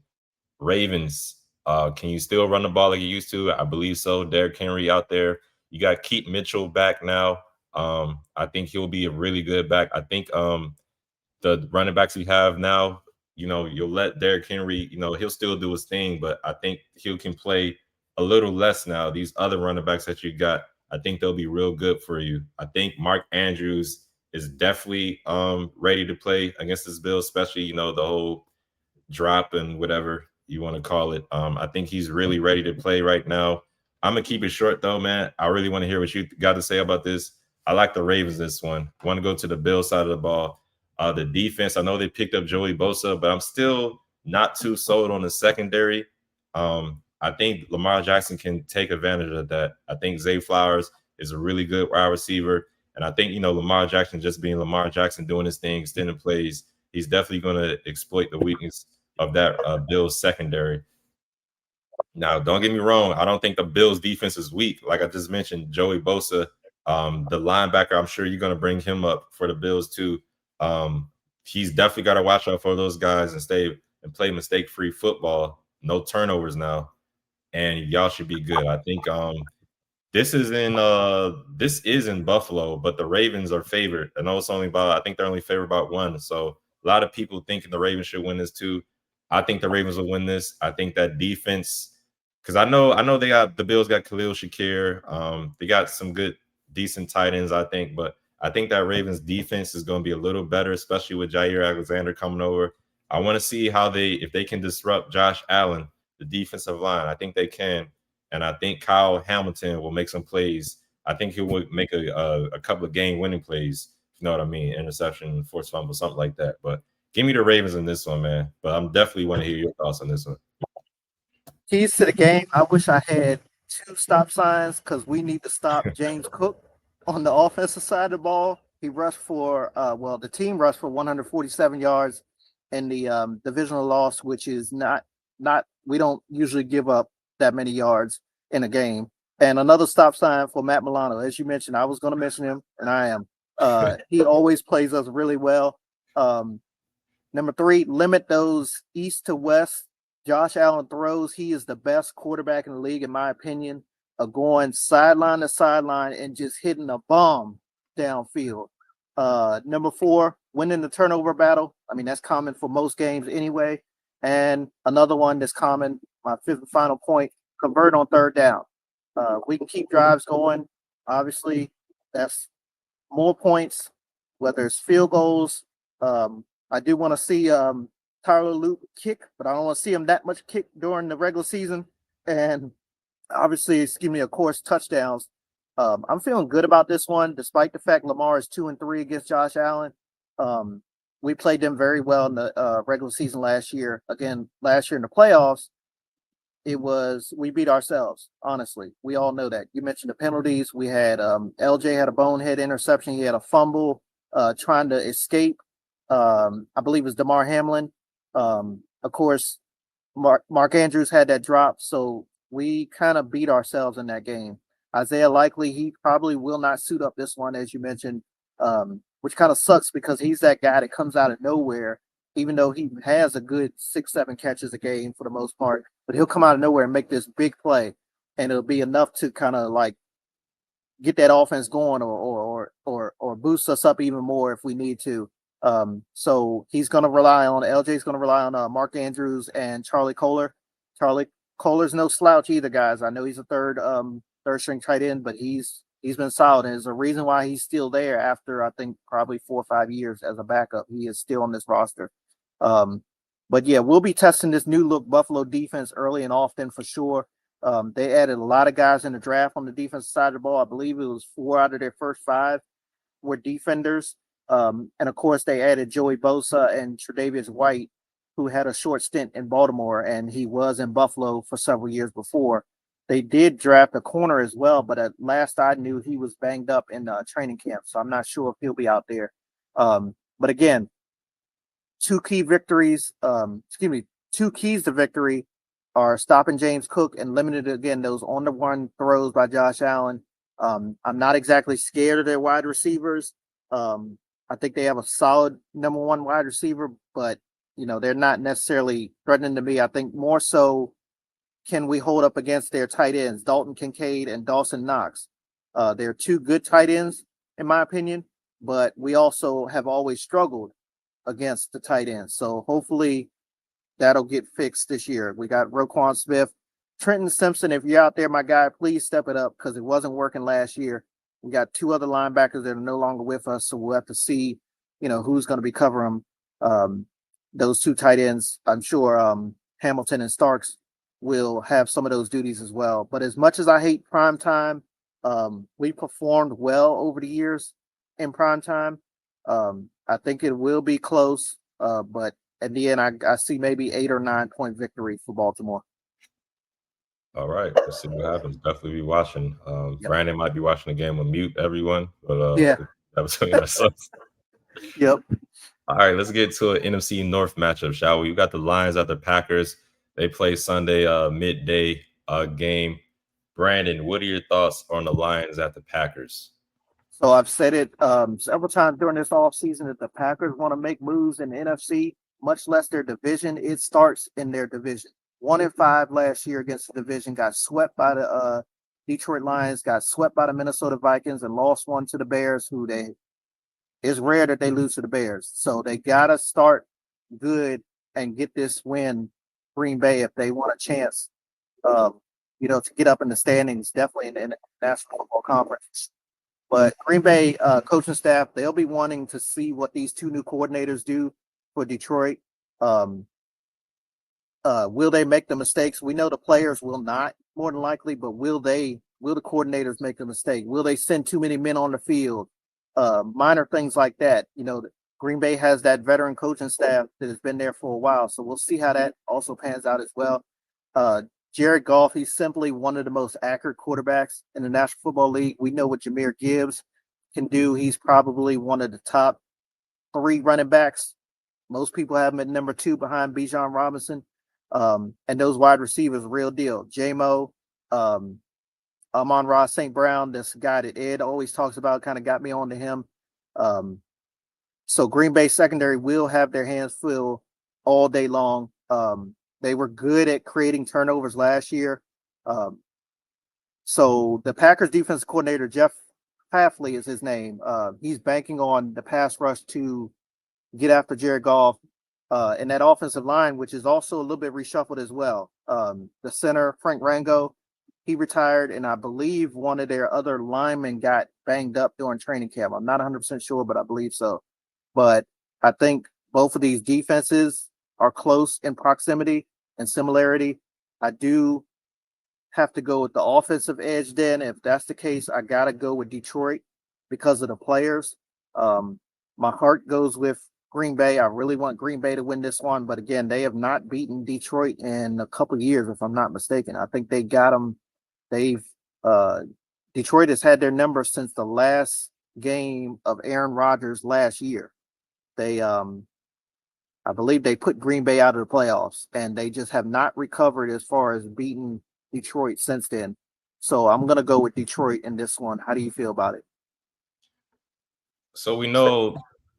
Ravens, can you still run the ball like you used to? I believe so. Derrick Henry out there. You got Keith Mitchell back now. I think he'll be a really good back. I think the running backs we have now, you'll let Derrick Henry, he'll still do his thing, but I think he can play a little less now. These other running backs that you got, I think they'll be real good for you. I think Mark Andrews is definitely ready to play against this Bill, especially, the whole drop and whatever you want to call it. I think he's really ready to play right now. I'm gonna keep it short though, man. I really want to hear what you got to say about this. I like the Ravens this one. Want to go to the Bill side of the ball. The defense, I know they picked up Joey Bosa, but I'm still not too sold on the secondary. I think Lamar Jackson can take advantage of that. I think Zay Flowers is a really good wide receiver. And I think, Lamar Jackson just being Lamar Jackson doing his thing, extending plays, he's definitely going to exploit the weakness of that Bills secondary. Now, don't get me wrong. I don't think the Bills defense is weak. Like I just mentioned, Joey Bosa, the linebacker, I'm sure you're going to bring him up for the Bills too. He's definitely got to watch out for those guys and stay and play mistake-free football. No turnovers now. And y'all should be good. I think this is in Buffalo, but the Ravens are favored. I know it's only about, I think they're only favored about 1. So a lot of people thinking the Ravens should win this too. I think the Ravens will win this. I think that defense, because I know the Bills got Khalil Shakir. They got some good, decent tight ends, I think, but I think that Ravens defense is going to be a little better, especially with Jair Alexander coming over. I want to see if they can disrupt Josh Allen, the defensive line. I think they can. And I think Kyle Hamilton will make some plays. I think he will make a couple of game-winning plays, if you know what I mean, interception, forced fumble, something like that. But Give me the Ravens in this one, man. But I'm definitely want to hear your thoughts on this one. Keys to the game. I wish I had two stop signs because we need to stop James Cook on the offensive side of the ball. He rushed for the team rushed for 147 yards in the divisional loss, which is not we don't usually give up that many yards in a game. And another stop sign for Matt Milano. As you mentioned, I was going to mention him, and I am. He always plays us really well. Number 3, limit those east to west Josh Allen throws. He is the best quarterback in the league, in my opinion, of going sideline to sideline and just hitting a bomb downfield. Number 4, winning the turnover battle. I mean, that's common for most games anyway. And another one that's common, my fifth and final point, convert on third down. We can keep drives going. Obviously, that's more points, whether it's field goals. I do want to see Tyler Luke kick, but I don't want to see him that much kick during the regular season. And obviously, of course, touchdowns. I'm feeling good about this one, despite the fact Lamar is 2-3 against Josh Allen. We played them very well in the regular season last year. Again, last year in the playoffs, we beat ourselves. Honestly, we all know that. You mentioned the penalties. We had LJ had a bonehead interception. He had a fumble trying to escape. I believe it was DeMar Hamlin. Of course, Mark Andrews had that drop, so we kind of beat ourselves in that game. Isaiah Likely, he probably will not suit up this one, as you mentioned, which kind of sucks because he's that guy that comes out of nowhere, even though he has a good 6-7 catches a game for the most part, but he'll come out of nowhere and make this big play, and it'll be enough to kind of like get that offense going or boost us up even more if we need to. So he's going to rely on LJ's going to rely on Mark Andrews and Charlie Kohler. Charlie Kohler's no slouch either, guys. I know he's a third string tight end, but he's been solid. And there's a reason why he's still there after I think probably 4 or 5 years as a backup. He is still on this roster. But yeah, we'll be testing this new look Buffalo defense early and often for sure. They added a lot of guys in the draft on the defensive side of the ball. I believe it was 4 out of their first 5 were defenders. And of course, they added Joey Bosa and Tre'Davious White, who had a short stint in Baltimore, and he was in Buffalo for several years before. They did draft a corner as well, but at last I knew he was banged up in training camp, so I'm not sure if he'll be out there. But again, 2 keys to victory are stopping James Cook and limited again those on-the-run throws by Josh Allen. I'm not exactly scared of their wide receivers. I think they have a solid number 1 wide receiver, but they're not necessarily threatening to me. I think more so, can we hold up against their tight ends, Dalton Kincaid and Dawson Knox? They're 2 good tight ends, in my opinion, but we also have always struggled against the tight ends. So hopefully that'll get fixed this year. We got Roquan Smith, Trenton Simpson. If you're out there, my guy, please step it up because it wasn't working last year. We got 2 other linebackers that are no longer with us, so we'll have to see, who's going to be covering those 2 tight ends. I'm sure Hamilton and Starks will have some of those duties as well. But as much as I hate prime time, we performed well over the years in prime time. I think it will be close, but at the end, I see maybe 8 or 9 point victory for Baltimore. All right, let's see what happens. Definitely be watching. Yep. Brandon might be watching the game on mute, everyone, but Yeah. that was between ourselves. Yep. All right, let's get to an NFC North matchup, shall we? You got the Lions at the Packers. They play Sunday midday game. Brandon, what are your thoughts on the Lions at the Packers? So I've said it several times during this offseason that the Packers want to make moves in the NFC, much less their division. It starts in their division. 1-5 last year against the division, got swept by the Detroit Lions, got swept by the Minnesota Vikings, and lost one to the Bears, it's rare that they lose to the Bears. So they got to start good and get this win, Green Bay, if they want a chance, to get up in the standings, definitely in the National Football Conference. But Green Bay coaching staff, they'll be wanting to see what these 2 new coordinators do for Detroit. Will they make the mistakes? We know the players will not, more than likely, but will the coordinators make the mistake? Will they send too many men on the field? Minor things like that. Green Bay has that veteran coaching staff that has been there for a while, so we'll see how that also pans out as well. Uh, Jared Goff, he's simply one of the most accurate quarterbacks in the National Football League. We know what Jameer Gibbs can do. He's probably one of the top three running backs. Most people have him at number two behind Bijan Robinson. And those wide receivers, real deal. J-Mo, um, Amon-Ra St. Brown, this guy that Ed always talks about, kind of got me onto him. Um, so Green Bay secondary will have their hands full all day long. They were good at creating turnovers last year. Um, so the Packers defense coordinator, Jeff Hafley is his name. He's banking on the pass rush to get after Jared Goff, and that offensive line, which is also a little bit reshuffled as well. The center, Frank Rango, he retired, and I believe one of their other linemen got banged up during training camp. I'm not 100% sure, but I believe so. But I think both of these defenses are close in proximity and similarity. I do have to go with the offensive edge then. If that's the case, I got to go with Detroit because of the players. My heart goes with Green Bay. I really want Green Bay to win this one, but again, they have not beaten Detroit in a couple of years, if I'm not mistaken. I think they got them. They've uh, Detroit has had their number since the last game of Aaron Rodgers last year. They I believe they put Green Bay out of the playoffs, and they just have not recovered as far as beating Detroit since then. So I'm gonna go with Detroit in this one. How do you feel about it? So we know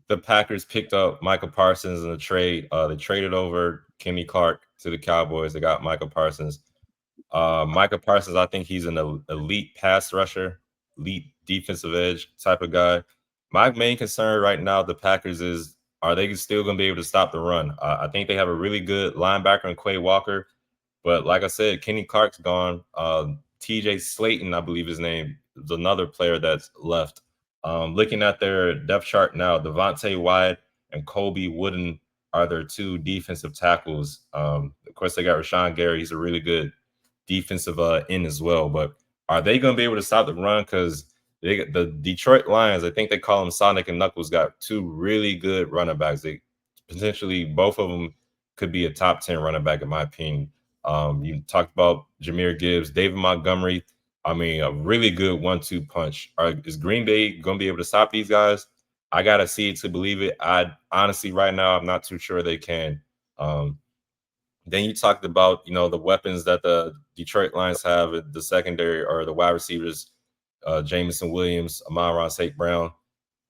the Packers picked up Michael Parsons in the trade. They traded over Kenny Clark to the Cowboys. They got Michael Parsons. Michael Parsons, I think he's an elite pass rusher, elite defensive edge type of guy. My main concern right now, the Packers, is are they still going to be able to stop the run? I think they have a really good linebacker in Quay Walker, but like I said, Kenny Clark's gone. TJ Slayton, I believe his name, is another player that's left. Looking at their depth chart now, Devontae Wyatt and Colby Wooden are their two defensive tackles. Of course, they got Rashawn Gary. He's a really good defensive end as well. But are they going to be able to stop the run? Because the Detroit Lions, I think they call them Sonic and Knuckles, got two really good running backs. They potentially both of them could be a top 10 running back in my opinion. You talked about Jameer Gibbs, David Montgomery. I mean, a really good 1-2 punch. Is Green Bay going to be able to stop these guys? I gotta see it to believe it. I honestly, right now, I'm not too sure they can. Um, then you talked about, the weapons that the Detroit Lions have at the secondary or the wide receivers, Jameson Williams, Amon-Ra St. Brown.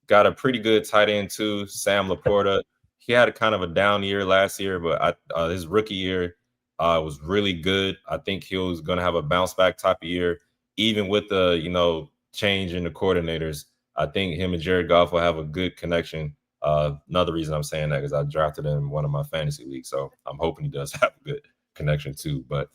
Got a pretty good tight end too, Sam Laporta. He had a kind of a down year last year, but his rookie year was really good. I think he was going to have a bounce back type of year, even with the change in the coordinators. I think him and Jared Goff will have a good connection. Another reason I'm saying that is I drafted him in one of my fantasy leagues, so I'm hoping he does have a good connection too. But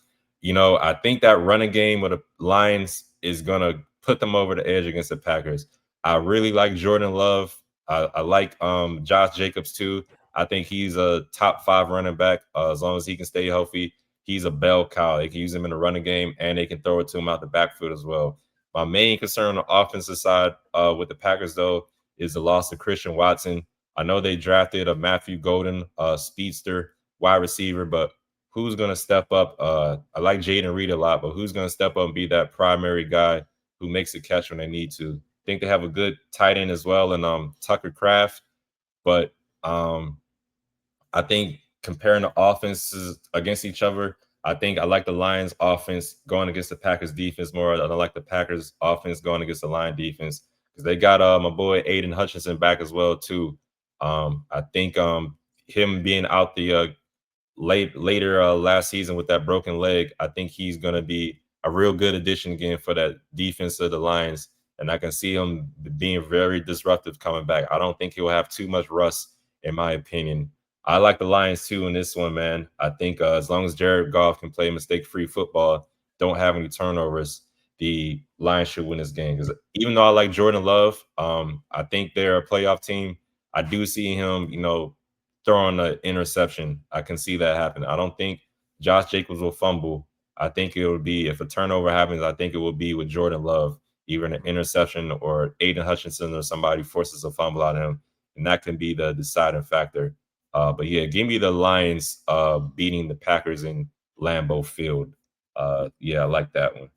I think that running game with the Lions is gonna put them over the edge against the Packers. I really like Jordan Love. I like Josh Jacobs too. I think he's a top 5 running back as long as he can stay healthy. He's a bell cow. They can use him in the running game, and they can throw it to him out the backfield as well. My main concern on the offensive side with the Packers, though, is the loss of Christian Watson. I know they drafted a Matthew Golden, speedster wide receiver, but who's going to step up? I like Jaden Reed a lot, but who's going to step up and be that primary guy who makes a catch when they need to? I think they have a good tight end as well, and Tucker Kraft. But I think comparing the offenses against each other, I think I like the Lions offense going against the Packers defense more than I like the Packers offense going against the Lion defense because they got my boy Aiden Hutchinson back as well too. I think him being out the later last season with that broken leg, I think he's going to be a real good addition again for that defense of the Lions. And I can see him being very disruptive coming back. I don't think he'll have too much rust, in my opinion. I like the Lions too in this one, man. I think as long as Jared Goff can play mistake-free football, don't have any turnovers, the Lions should win this game. Because even though I like Jordan Love, I think they're a playoff team. I do see him, throwing an interception. I can see that happen. I don't think Josh Jacobs will fumble. I think it would be, if a turnover happens, I think it will be with Jordan Love, either an interception or Aiden Hutchinson or somebody forces a fumble out of him. and that can be the deciding factor. But yeah, give me the Lions beating the Packers in Lambeau Field. Yeah, I like that one.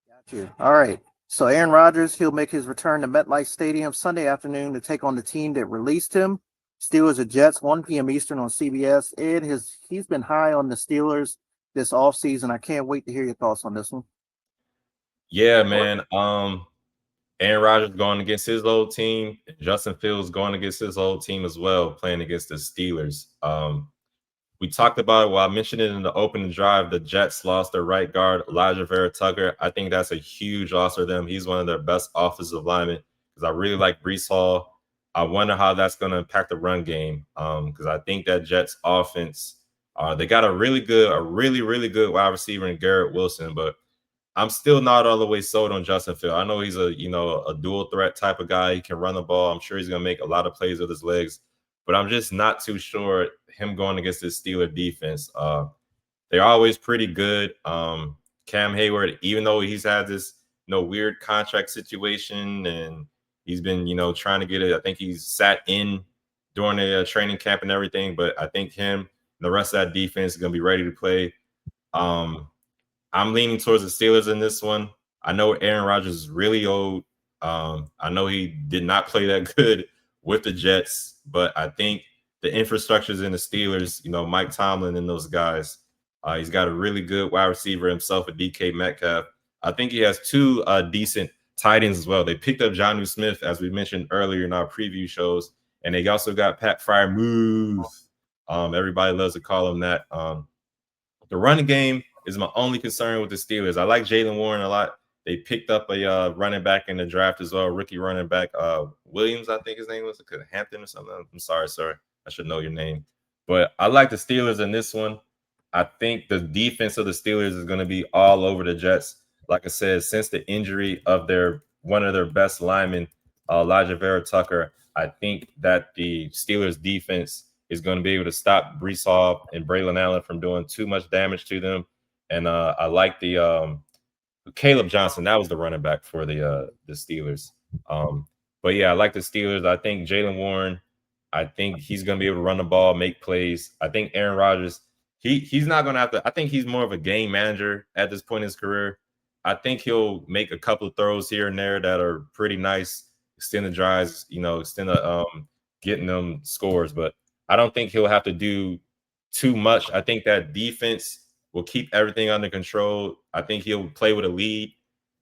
Got you. All right. So Aaron Rodgers, he'll make his return to MetLife Stadium Sunday afternoon to take on the team that released him. Steelers at Jets, 1 p.m. Eastern on CBS. He's been high on the Steelers this offseason. I can't wait to hear your thoughts on this one. Yeah, man. Aaron Rodgers going against his old team, and Justin Fields going against his old team as well, playing against the Steelers. We talked about it. Well, I mentioned it in the opening drive. The Jets lost their right guard, Elijah Vera Tucker. I think that's a huge loss for them. He's one of their best offensive linemen because I really like Brees Hall. I wonder how that's going to impact the run game because I think that Jets offense, they got a really good wide receiver in Garrett Wilson, but I'm still not all the way sold on Justin Field. I know he's a dual threat type of guy. He can run the ball. I'm sure he's going to make a lot of plays with his legs, but I'm just not too sure him going against this Steeler defense. They're always pretty good. Cam Hayward, even though he's had this weird contract situation and he's been trying to get it. I think he's sat in during the training camp and everything, but I think him and the rest of that defense is going to be ready to play. I'm leaning towards the Steelers in this one. I know Aaron Rodgers is really old. I know he did not play that good with the Jets, but I think the infrastructures in the Steelers, Mike Tomlin and those guys, he's got a really good wide receiver himself, a DK Metcalf. I think he has two decent tight ends as well. They picked up Jonnu Smith, as we mentioned earlier in our preview shows, and they also got Pat Freiermuth. Everybody loves to call him that. The running game is my only concern with the Steelers. I like Jalen Warren a lot. They picked up a running back in the draft as well, rookie running back Williams, I think his name was, Hampton or something. I'm sorry, sir. I should know your name. But I like the Steelers in this one. I think the defense of the Steelers is going to be all over the Jets. Like I said, since the injury of one of their best linemen, Elijah Vera Tucker, I think that the Steelers defense is going to be able to stop Brees Hall and Braylon Allen from doing too much damage to them. And I like the Caleb Johnson. That was the running back for the Steelers. But yeah, I like the Steelers. I think Jalen Warren. I think he's going to be able to run the ball, make plays. I think Aaron Rodgers. He's not going to have to. I think he's more of a game manager at this point in his career. I think he'll make a couple of throws here and there that are pretty nice, extend the drives, getting them scores. But I don't think he'll have to do too much. I think that defense will keep everything under control. I think he'll play with a lead.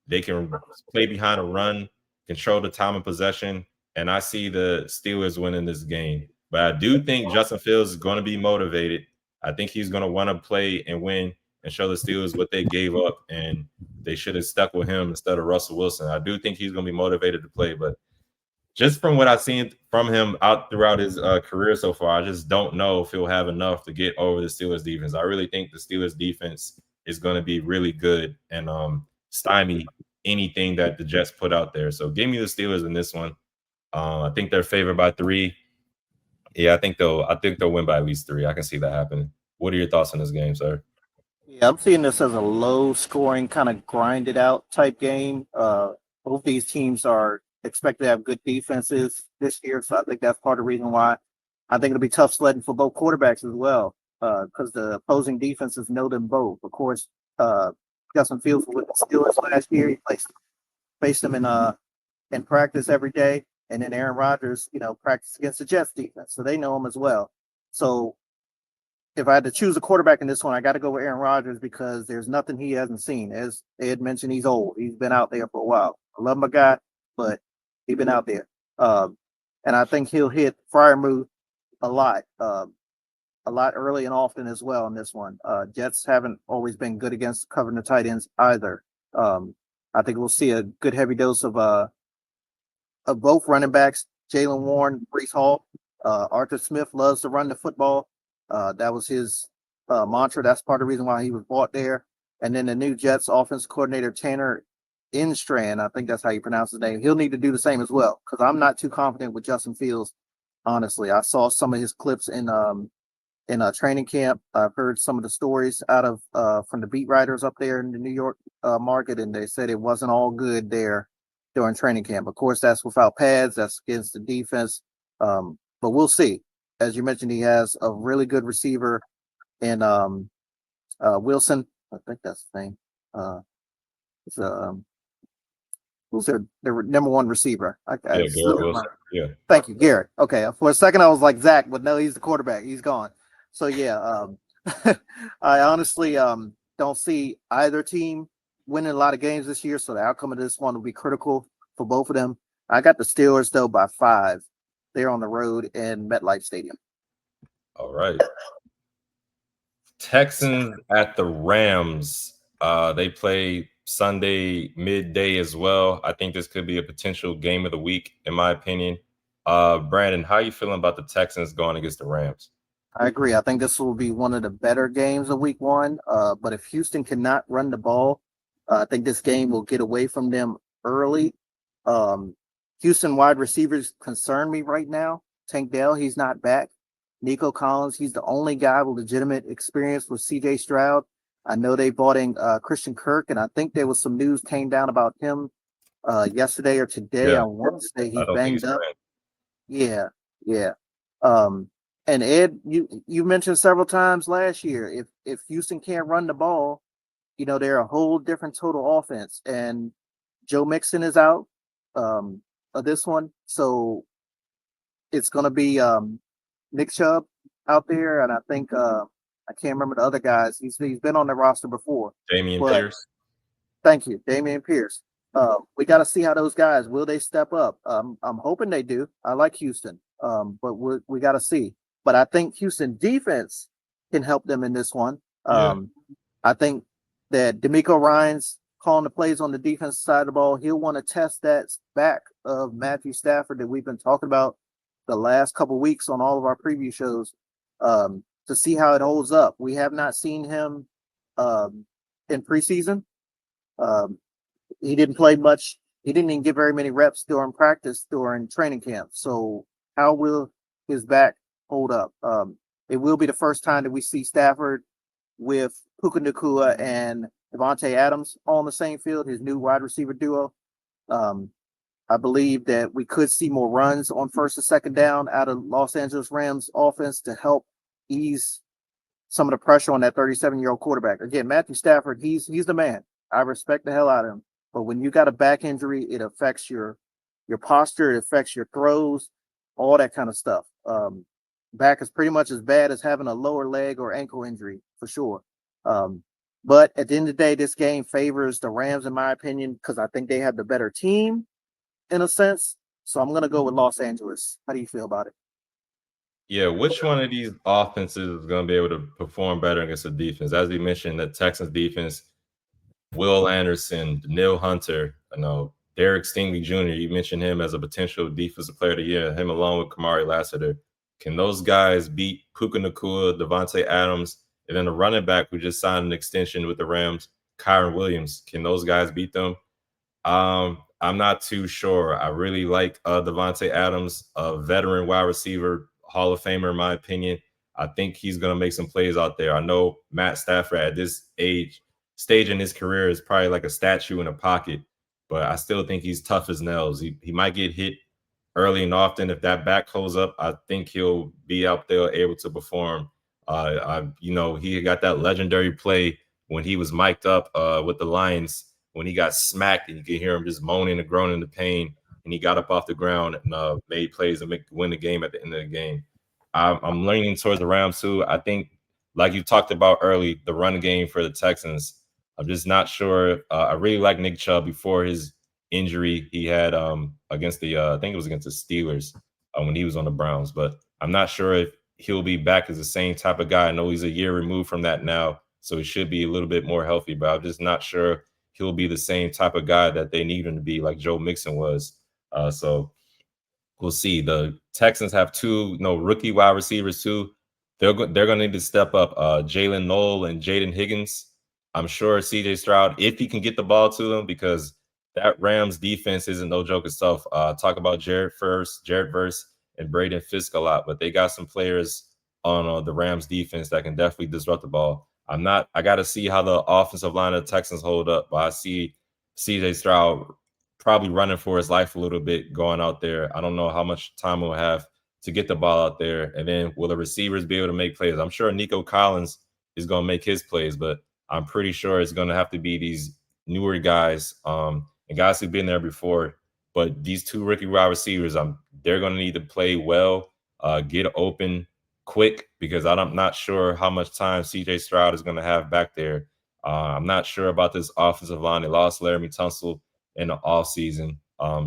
They can play behind a run, control the time of possession, and I see the Steelers winning this game. But I do think Justin Fields is going to be motivated. I think he's going to want to play and win and show the Steelers what they gave up, and they should have stuck with him instead of Russell Wilson. I do think he's going to be motivated to play, but just from what I've seen from him out throughout his career so far, I just don't know if he'll have enough to get over the Steelers defense. I really think the Steelers defense is going to be really good and stymie anything that the Jets put out there. So give me the Steelers in this one. I think they're favored by 3. Yeah, I think they'll win by at least 3. I can see that happening. What are your thoughts on this game, sir? Yeah, I'm seeing this as a low scoring, kind of grinded out type game. Both these teams are expected to have good defenses this year. So I think that's part of the reason why I think it'll be tough sledding for both quarterbacks as well. Because the opposing defenses know them both. Of course, Justin Fields with the Steelers last year. He faced them in practice every day. And then Aaron Rodgers, practiced against the Jets defense. So they know him as well. So if I had to choose a quarterback in this one, I got to go with Aaron Rodgers because there's nothing he hasn't seen. As Ed mentioned, he's old. He's been out there for a while. I love my guy, but he's been out there. And I think he'll hit Freiermuth a lot early and often as well in this one. Jets haven't always been good against covering the tight ends either. I think we'll see a good heavy dose of both running backs, Jalen Warren, Brees Hall. Arthur Smith loves to run the football. That was his mantra. That's part of the reason why he was bought there. And then the new Jets offensive coordinator, Tanner Instrand, I think that's how you pronounce his name. He'll need to do the same as well because I'm not too confident with Justin Fields. Honestly, I saw some of his clips in a training camp. I've heard some of the stories out of from the beat writers up there in the New York market, and they said it wasn't all good there during training camp. Of course, that's without pads. That's against the defense. But we'll see. As you mentioned, he has a really good receiver in Wilson. I think that's the name. It's, who's their number one receiver? I Yeah, Garrett slipped my. Wilson. Yeah. Thank you, Garrett. Okay, for a second I was like Zach, but no, he's the quarterback. He's gone. So yeah, I honestly don't see either team winning a lot of games this year. So the outcome of this one will be critical for both of them. I got the Steelers though by 5. They're on the road in MetLife Stadium. All right. Texans at the Rams. They play Sunday midday as well. I think this could be a potential game of the week, in my opinion. Brandon, how are you feeling about the Texans going against the Rams? I agree. I think this will be one of the better games of week one. But if Houston cannot run the ball, I think this game will get away from them early. Um, Houston wide receivers concern me right now. Tank Dell, he's not back. Nico Collins, he's the only guy with legitimate experience with CJ Stroud. I know they bought in Christian Kirk, and I think there was some news came down about him yesterday or today. Yeah, I want to say I he's don't think banged he's up. playing. Yeah, yeah. Um, and Ed, you mentioned several times last year, if Houston can't run the ball, they're a whole different total offense. And Joe Mixon is out of this one, so it's going to be Nick Chubb out there, and I think I can't remember the other guys. He's been on the roster before, Damian but Pierce. thank you, Damian Pierce. We got to see how those guys will they step up. I'm hoping they do. I like Houston, but we got to see. But I think Houston defense can help them in this one. Yeah. I think that D'Amico Ryan's calling the plays on the defense side of the ball. He'll want to test that back of Matthew Stafford that we've been talking about the last couple weeks on all of our preview shows to see how it holds up. We have not seen him in preseason. Um, he didn't play much. He didn't even get very many reps during practice during training camp. So how will his back hold up? It will be the first time that we see Stafford with Puka Nacua and Devontae Adams on the same field, his new wide receiver duo. Um, I believe that we could see more runs on first and second down out of Los Angeles Rams offense to help ease some of the pressure on that 37-year-old quarterback. Again, Matthew Stafford, he's the man. I respect the hell out of him. But when you got a back injury, it affects your posture, it affects your throws, all that kind of stuff. Back is pretty much as bad as having a lower leg or ankle injury for sure. But at the end of the day, this game favors the Rams, in my opinion, because I think they have the better team in a sense. So I'm going to go with Los Angeles. How do you feel about it? Yeah, which one of these offenses is going to be able to perform better against the defense? As we mentioned, the Texans defense, Will Anderson, Neil Hunter, Derek Stingley Jr., you mentioned him as a potential defensive player of the year, him along with Kamari Lassiter. Can those guys beat Puka Nacua, Devontae Adams, and then the running back who just signed an extension with the Rams, Kyron Williams? Can those guys beat them? I'm not too sure. I really like Devontae Adams, a veteran wide receiver, Hall of Famer, in my opinion. I think he's going to make some plays out there. I know Matt Stafford at this stage in his career is probably like a statue in a pocket, but I still think he's tough as nails. He might get hit early and often. If that back holds up, I think he'll be out there able to perform. He got that legendary play when he was mic'd up with the Lions when he got smacked, and you could hear him just moaning and groaning in pain. And he got up off the ground and made plays and win the game at the end of the game. I'm leaning towards the Rams too. I think, like you talked about early, the run game for the Texans. I'm just not sure. I really like Nick Chubb before his injury he had against I think it was against the Steelers when he was on the Browns. But I'm not sure if he'll be back as the same type of guy. I know he's a year removed from that now, so he should be a little bit more healthy. But I'm just not sure he'll be the same type of guy that they need him to be, like Joe Mixon was. So we'll see. The Texans have two rookie wide receivers too. They're going to need to step up. Jalen Noel and Jaden Higgins. I'm sure CJ Stroud, if he can get the ball to them, because that Rams defense isn't no joke itself. Talk about Jared Verse, and Braden Fisk a lot, but they got some players on the Rams defense that can definitely disrupt the ball. I got to see how the offensive line of the Texans hold up, but I see CJ Stroud probably running for his life a little bit going out there. I don't know how much time we'll have to get the ball out there. And then will the receivers be able to make plays? I'm sure Nico Collins is going to make his plays, but I'm pretty sure it's going to have to be these newer guys and guys who've been there before. But these two rookie wide receivers, they're going to need to play well, get open quick, because I'm not sure how much time CJ Stroud is going to have back there. I'm not sure about this offensive line. They lost Laramie Tunsil in the offseason.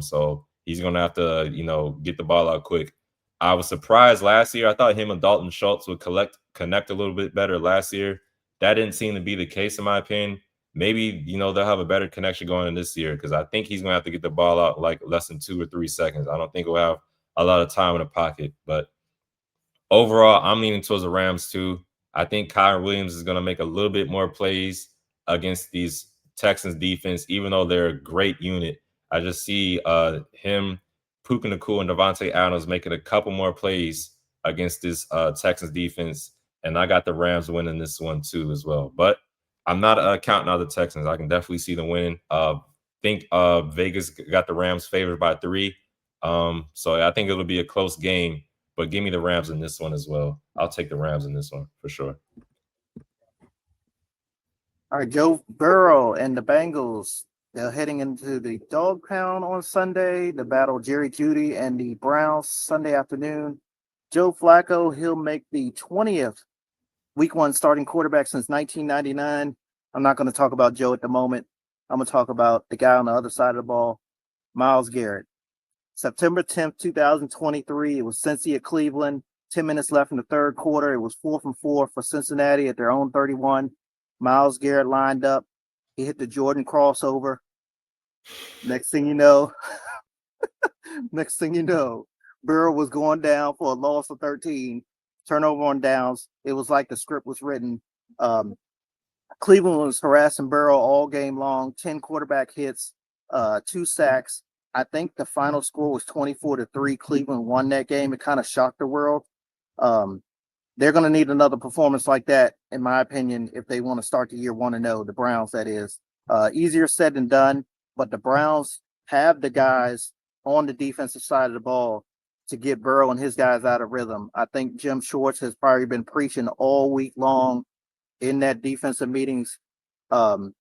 So he's going to have to, get the ball out quick. I was surprised last year. I thought him and Dalton Schultz would connect a little bit better last year. That didn't seem to be the case, in my opinion. Maybe, they'll have a better connection going in this year, because I think he's going to have to get the ball out like less than 2 or 3 seconds. I don't think we'll have a lot of time in the pocket. But overall, I'm leaning towards the Rams too. I think Kyron Williams is going to make a little bit more plays against these Texans defense, even though they're a great unit. I just see him, Puka Nacua, and Devontae Adams making a couple more plays against this Texans defense, and I got the Rams winning this one too as well. But I'm not counting out the Texans. I can definitely see them winning. Think Vegas got the Rams favored by 3. So I think it'll be a close game, but give me the Rams in this one as well. I'll take the Rams in this one for sure. All right, Joe Burrow and the Bengals. They're heading into the Dog Pound on Sunday. The battle Jerry Jeudy and the Browns Sunday afternoon. Joe Flacco, he'll make the 20th Week 1 starting quarterback since 1999. I'm not going to talk about Joe at the moment. I'm going to talk about the guy on the other side of the ball, Myles Garrett. September 10th, 2023. It was Cincy at Cleveland. 10 minutes left in the third quarter. It was 4 from 4 for Cincinnati at their own 31. Myles Garrett lined up. He hit the Jordan crossover. Next thing you know, Burrow was going down for a loss of 13. Turnover on downs. It was like the script was written. Cleveland was harassing Burrow all game long. 10 quarterback hits, 2 sacks. I think the final score was 24-3. Cleveland won that game. It kind of shocked the world. They're going to need another performance like that, in my opinion, if they want to start the year 1-0. The Browns, that is. Easier said than done, but the Browns have the guys on the defensive side of the ball to get Burrow and his guys out of rhythm. I think Jim Schwartz has probably been preaching all week long in that defensive meetings to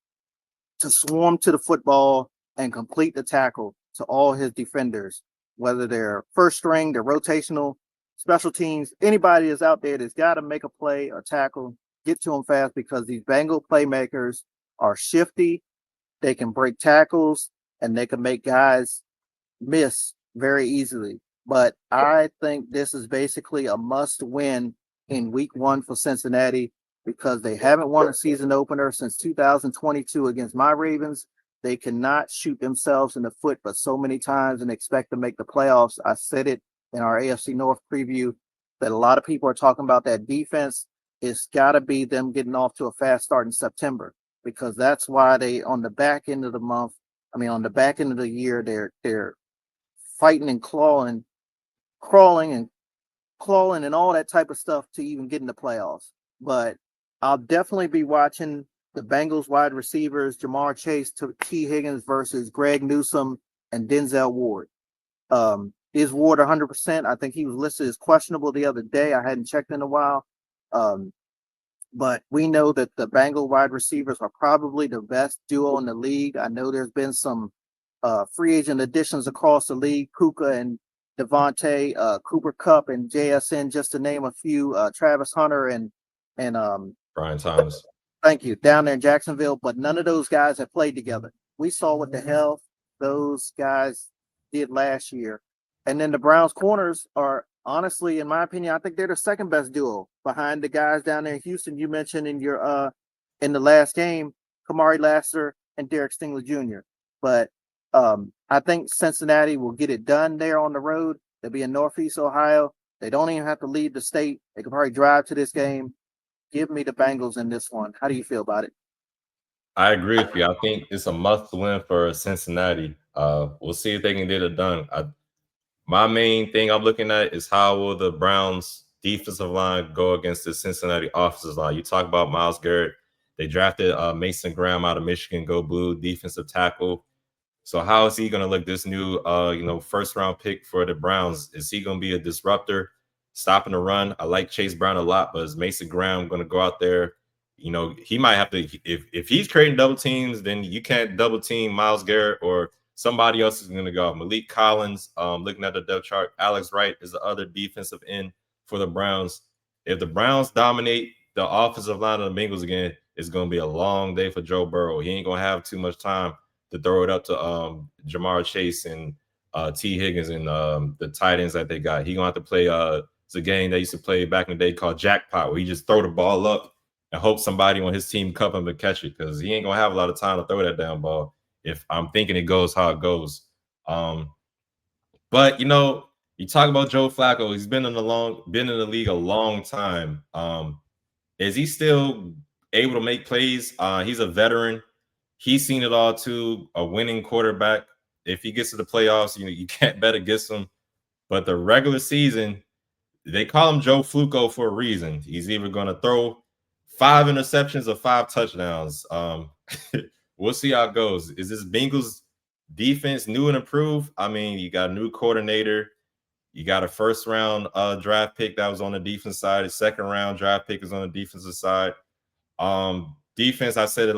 swarm to the football and complete the tackle to all his defenders, whether they're first string, they're rotational, special teams, anybody that's out there that's got to make a play or tackle, get to them fast, because these Bengal playmakers are shifty. They can break tackles and they can make guys miss very easily. But I think this is basically a must win in Week 1 for Cincinnati, because they haven't won a season opener since 2022 against my Ravens. They cannot shoot themselves in the foot but so many times and expect to make the playoffs. I said it in our AFC North preview that a lot of people are talking about that defense. It's got to be them getting off to a fast start in September, because that's why they, on the back end of the year, they're fighting and crawling and all that type of stuff to even get in the playoffs. But I'll definitely be watching the Bengals wide receivers, Jamar Chase, T. Higgins versus Greg Newsome and Denzel Ward. Is Ward 100%? I think he was listed as questionable the other day. I hadn't checked in a while. But we know that the Bengal wide receivers are probably the best duo in the league. I know there's been some free agent additions across the league, Puka and Devontae, Cooper Kupp and JSN, just to name a few, Travis Hunter and Brian Thomas. Thank you, down there in Jacksonville. But none of those guys have played together. We saw what the hell those guys did last year. And then the Browns corners are, honestly, in my opinion, I think they're the second best duo behind the guys down there in Houston. You mentioned in your in the last game, Kamari Lassiter and Derek Stingley Jr. But I think Cincinnati will get it done there on the road. They'll be in Northeast Ohio. They don't even have to leave the state. They can probably drive to this game. Give me the Bengals in this one. How do you feel about it? I agree with you. I think it's a must win for Cincinnati. We'll see if they can get it done. My main thing I'm looking at is how will the Browns defensive line go against the Cincinnati offensive line. You talk about Myles Garrett. They drafted Mason Graham out of Michigan, go blue, defensive tackle. So how is he going to look this new, first round pick for the Browns? Is he going to be a disruptor, stopping the run? I like Chase Brown a lot, but is Mason Graham going to go out there? He might have to, if he's creating double teams, then you can't double team Myles Garrett, or somebody else is going to go. Malik Collins, looking at the depth chart, Alex Wright is the other defensive end for the Browns. If the Browns dominate the offensive line of the Bengals again, it's going to be a long day for Joe Burrow. He ain't going to have too much time to throw it up to Jamar Chase and T. Higgins and the tight ends that they got. He gonna have to play it's a game they used to play back in the day called Jackpot, where he just throw the ball up and hope somebody on his team cover him and catch it, because he ain't gonna have a lot of time to throw that down ball if I'm thinking it goes how it goes. But you talk about Joe Flacco, he's been in the league a long time. Is he still able to make plays? He's a veteran. He's seen it all too. A winning quarterback. If he gets to the playoffs, you can't bet against him. But the regular season, they call him Joe Fluco for a reason. He's either going to throw 5 interceptions or 5 touchdowns. We'll see how it goes. Is this Bengals defense new and improved? I mean, you got a new coordinator. You got a first round draft pick that was on the defense side. A second round draft pick is on the defensive side. Defense, I said it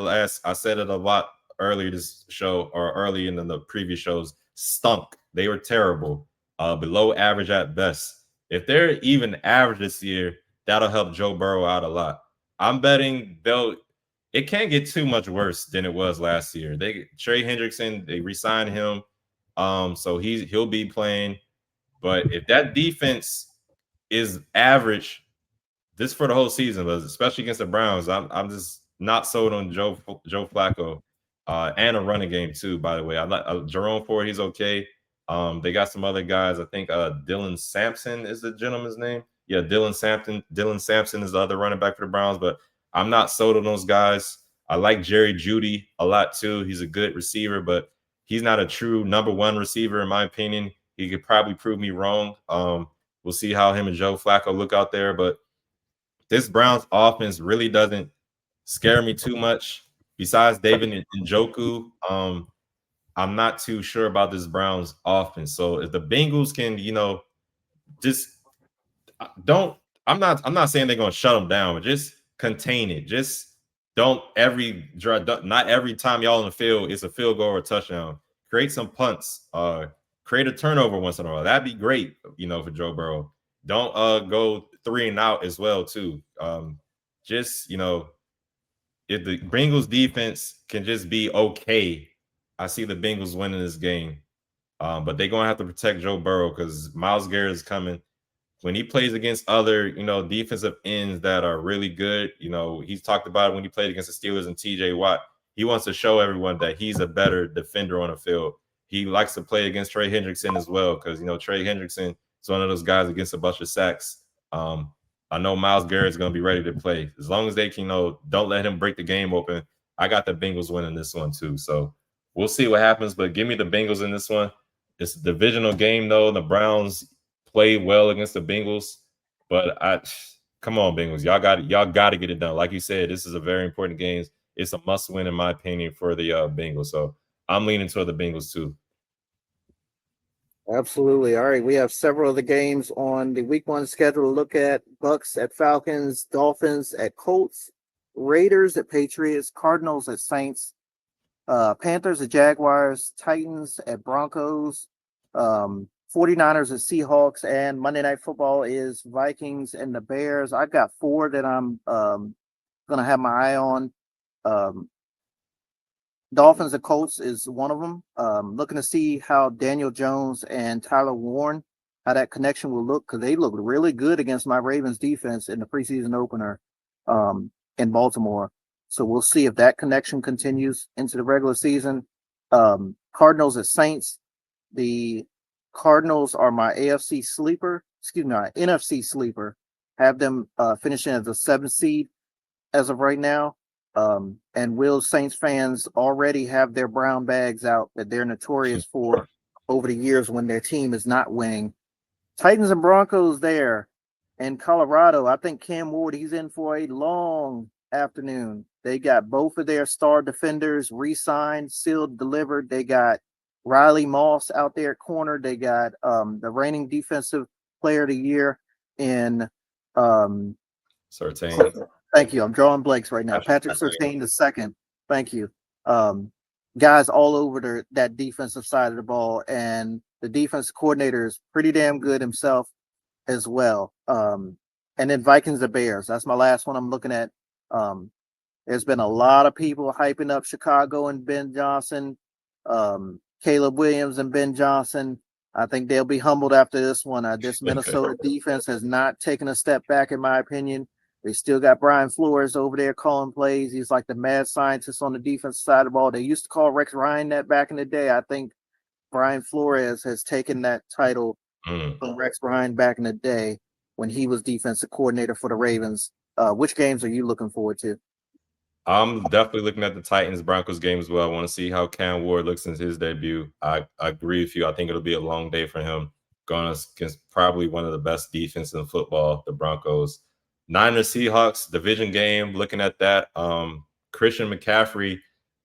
a lot earlier this show, or early in the previous shows, stunk. They were terrible, below average at best. If they're even average this year, that'll help Joe Burrow out a lot. I'm betting it can't get too much worse than it was last year. Trey Hendrickson, they re-signed him. So he'll be playing. But if that defense is average this for the whole season, but especially against the Browns, I'm just not sold on Joe Flacco, and a running game too. By the way, I like Jerome Ford. He's okay. They got some other guys. I think Dylan Sampson is the gentleman's name. Yeah, Dylan Sampson. Dylan Sampson is the other running back for the Browns, but I'm not sold on those guys. I like Jerry Jeudy a lot too. He's a good receiver, but he's not a true number one receiver in my opinion. He could probably prove me wrong. We'll see how him and Joe Flacco look out there, but this Browns offense really doesn't scare me too much. Besides David Njoku, I'm not too sure about this Browns offense. So if the Bengals can, just don't. I'm not saying they're going to shut them down, but just contain it. Just don't not every time y'all in the field it's a field goal or a touchdown. Create some punts. Create a turnover once in a while. That'd be great, for Joe Burrow. Don't go 3 and out as well too. Just if the Bengals defense can just be okay, I see the Bengals winning this game. But they're gonna have to protect Joe Burrow because Myles Garrett is coming. When he plays against other, defensive ends that are really good, he's talked about it when he played against the Steelers and TJ Watt. He wants to show everyone that he's a better defender on the field. He likes to play against Trey Hendrickson as well because, Trey Hendrickson is one of those guys against a bunch of sacks. I know Myles Garrett's going to be ready to play. As long as they can, don't let him break the game open. I got the Bengals winning this one too. So we'll see what happens, but give me the Bengals in this one. It's a divisional game though. The Browns played well against the Bengals, but come on, Bengals. Y'all got to get it done. Like you said, this is a very important game. It's a must win in my opinion for the Bengals. So I'm leaning toward the Bengals too. Absolutely. All right. We have several of the games on the week 1 schedule to look at. Bucks at Falcons, Dolphins at Colts, Raiders at Patriots, Cardinals at Saints, Panthers at Jaguars, Titans at Broncos, 49ers at Seahawks, and Monday Night Football is Vikings and the Bears. I've got 4 that I'm going to have my eye on. Dolphins and Colts is one of them. Looking to see how Daniel Jones and Tyler Warren, how that connection will look, because they looked really good against my Ravens defense in the preseason opener in Baltimore. So we'll see if that connection continues into the regular season. Cardinals at Saints. The Cardinals are my NFC sleeper. My NFC sleeper. Have them finishing as the 7th seed as of right now. And will Saints fans already have their brown bags out that they're notorious for over the years when their team is not winning? Titans and Broncos there in Colorado. I think Cam Ward, he's in for a long afternoon. They got both of their star defenders re-signed, sealed, delivered. They got Riley Moss out there at corner. They got the reigning defensive player of the year in um, Certain. thank you. I'm drawing blanks right now. Patrick Patrick Surtain. Surtain the second. Thank you. Um, Guys all over that defensive side of the ball, and the defense coordinator is pretty damn good himself as well. And then Vikings the Bears. That's my last one I'm looking at. Um, there's been a lot of people hyping up Chicago and Ben Johnson, Caleb Williams and Ben Johnson. I think they'll be humbled after this one. This Minnesota defense has not taken a step back, in my opinion. They still got Brian Flores over there calling plays. He's like the mad scientist on the defense side of the ball. They used to call Rex Ryan that back in the day. I think Brian Flores has taken that title Mm. from Rex Ryan back in the day when he was defensive coordinator for the Ravens. Which games are you looking forward to? I'm definitely looking at the Titans Broncos game as well. I want to see how Cam Ward looks since his debut. I agree with you. I think it'll be a long day for him going against probably one of the best defenses in football, the Broncos. Niners Seahawks division game. Looking at that, Christian McCaffrey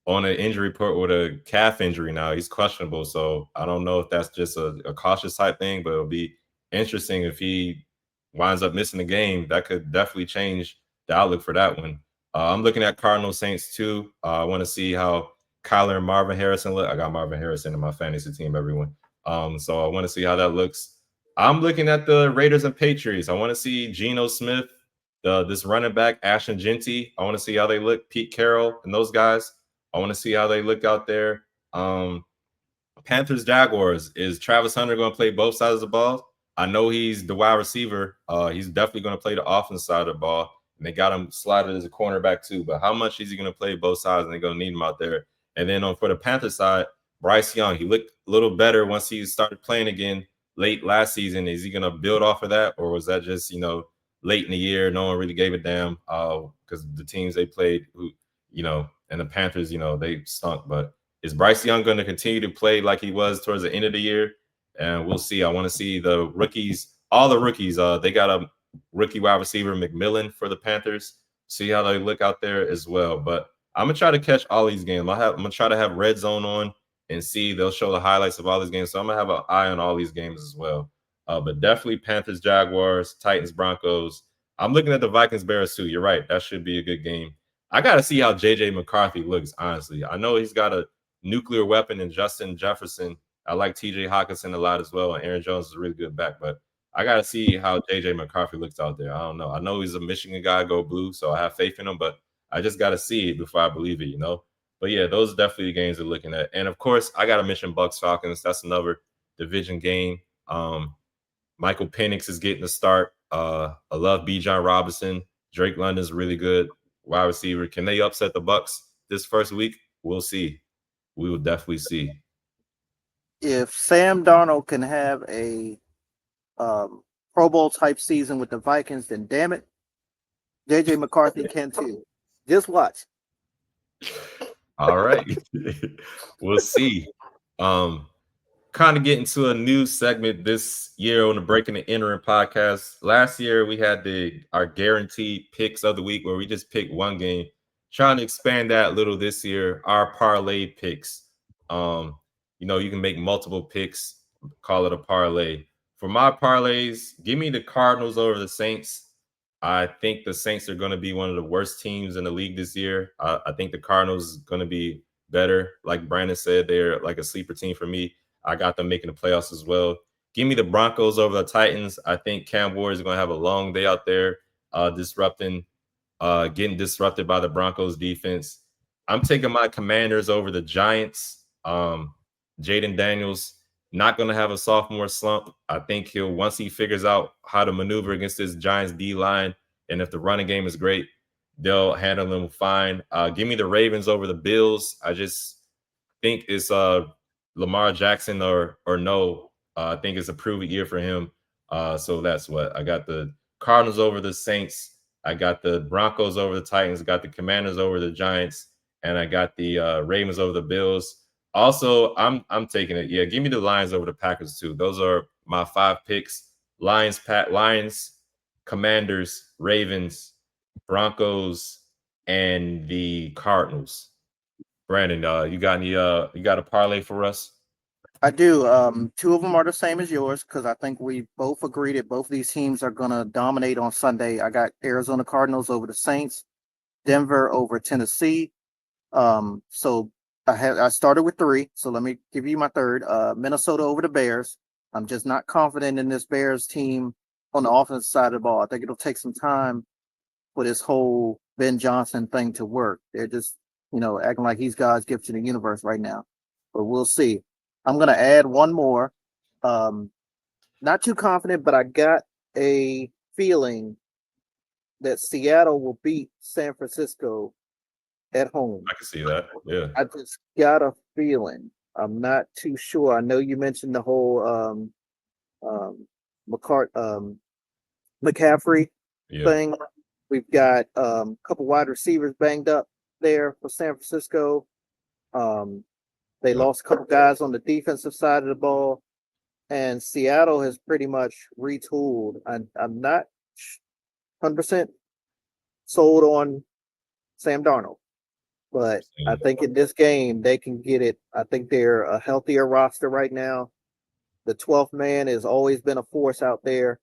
on an injury report with a calf injury now. He's questionable, so I don't know if that's just a cautious type thing, but it'll be interesting if he winds up missing the game. That could definitely change the outlook for that one. I'm looking at Cardinals Saints too. I want to see how Kyler and Marvin Harrison look. I got Marvin Harrison in my fantasy team, everyone. So I want to see how that looks. I'm looking at the Raiders and Patriots. I want to see Geno Smith, this running back, Ashton Genty. I want to see how they look. Pete Carroll and those guys. I want to see how they look out there. Um, Panthers Jaguars. Is Travis Hunter going to play both sides of the ball? I know he's the wide receiver. He's definitely going to play the offense side of the ball. And they got him slotted as a cornerback too. But how much is he going to play both sides? And they're going to need him out there. And then for the Panthers side, Bryce Young. He looked a little better once he started playing again late last season. Is he going to build off of that, or was that just late in the year? No one really gave a damn because the teams they played, and the Panthers, they stunk. But is Bryce Young going to continue to play like he was towards the end of the year? And we'll see. I want to see the rookies, all the rookies. They got a rookie wide receiver, McMillan, for the Panthers. See how they look out there as well. But I'm gonna try to catch all these games. I'm gonna try to have Red Zone on and see. They'll show the highlights of all these games. So I'm gonna have an eye on all these games as well. But definitely Panthers, Jaguars, Titans, Broncos. I'm looking at the Vikings, Bears too. You're right. That should be a good game. I got to see how JJ McCarthy looks, honestly. I know he's got a nuclear weapon in Justin Jefferson. I like TJ Hawkinson a lot as well. And Aaron Jones is a really good back. But I got to see how JJ McCarthy looks out there. I don't know. I know he's a Michigan guy, go blue. So I have faith in him. But I just got to see it before I believe it. But yeah, those are definitely the games we're looking at. And of course, I got to mention Bucks Falcons. That's another division game. Michael Penix is getting the start. I love Bijan Robinson. Drake London's really good wide receiver. Can they upset the Bucks this first week? We'll see. We will definitely see. If Sam Darnold can have a Pro Bowl type season with the Vikings, then damn it, JJ McCarthy can too. Just watch. All right. We'll see. Um, Kind of get into a new segment this year on the Breaking the Entering podcast. Last year we had our guaranteed picks of the week where we just pick one game. Trying to expand that a little this year. Our parlay picks. You can make multiple picks, call it a parlay. For my parlays, give me the Cardinals over the Saints. I think the Saints are going to be one of the worst teams in the league this year. I think the Cardinals is going to be better. Like Brandon said, they're like a sleeper team for me. I got them making the playoffs as well. Give me the Broncos over the Titans. I think Cam Ward is going to have a long day out there, getting disrupted by the Broncos defense. I'm taking my Commanders over the Giants. Jaden Daniels not going to have a sophomore slump. I think once he figures out how to maneuver against this Giants D line, and if the running game is great, they'll handle him fine. Give me the Ravens over the Bills. I just think it's Lamar Jackson or no. I think it's a proven year for him. So that's what I got: the Cardinals over the Saints. I got the Broncos over the Titans. Got the Commanders over the Giants, and I got the Ravens over the Bills. Also, I'm taking it. Yeah, give me the Lions over the Packers too. Those are my 5 picks: Lions, Commanders, Ravens, Broncos, and the Cardinals. Brandon, you got a parlay for us? I do. Two of them are the same as yours because I think we both agree that both of these teams are going to dominate on Sunday. I got Arizona Cardinals over the Saints, Denver over Tennessee. So I started with three. So let me give you my third. Minnesota over the Bears. I'm just not confident in this Bears team on the offensive side of the ball. I think it'll take some time for this whole Ben Johnson thing to work. They're just, acting like he's God's gift to the universe right now. But we'll see. I'm gonna add one more. Um, Not too confident, but I got a feeling that Seattle will beat San Francisco at home. I can see that. Yeah. I just got a feeling. I'm not too sure. I know you mentioned the whole um, McCaffrey Yeah. thing. We've got a couple wide receivers banged up there for San Francisco. Um, they Yep. lost a couple guys on the defensive side of the ball, and Seattle has pretty much retooled. I'm not 100% sold on Sam Darnold, but I Same. think in this game they can get it. I think they're a healthier roster right now. The 12th man has always been a force out there.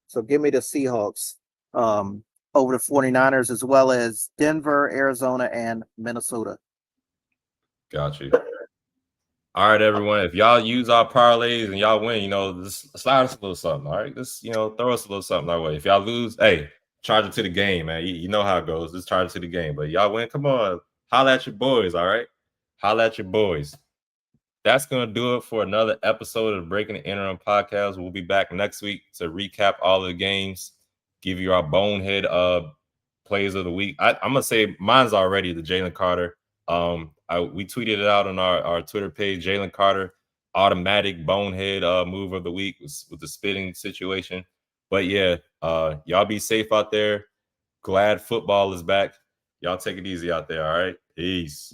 So give me the Seahawks over the 49ers, as well as Denver, Arizona, and Minnesota. Got you. All right, everyone. If y'all use our parlays and y'all win, just slide us a little something. All right, just throw us a little something our way. If y'all lose, hey, charge it to the game, man. You know how it goes. Just charge it to the game. But y'all win, come on, holla at your boys. All right, holla at your boys. That's gonna do it for another episode of the Breaking the Interim podcast. We'll be back next week to recap all of the games, give you our bonehead plays of the week. I'm gonna say mine's already the Jalen Carter. We tweeted it out on our Twitter page. Jalen Carter, automatic bonehead move of the week with the spitting situation. But yeah, y'all be safe out there. Glad football is back. Y'all take it easy out there. All right, peace.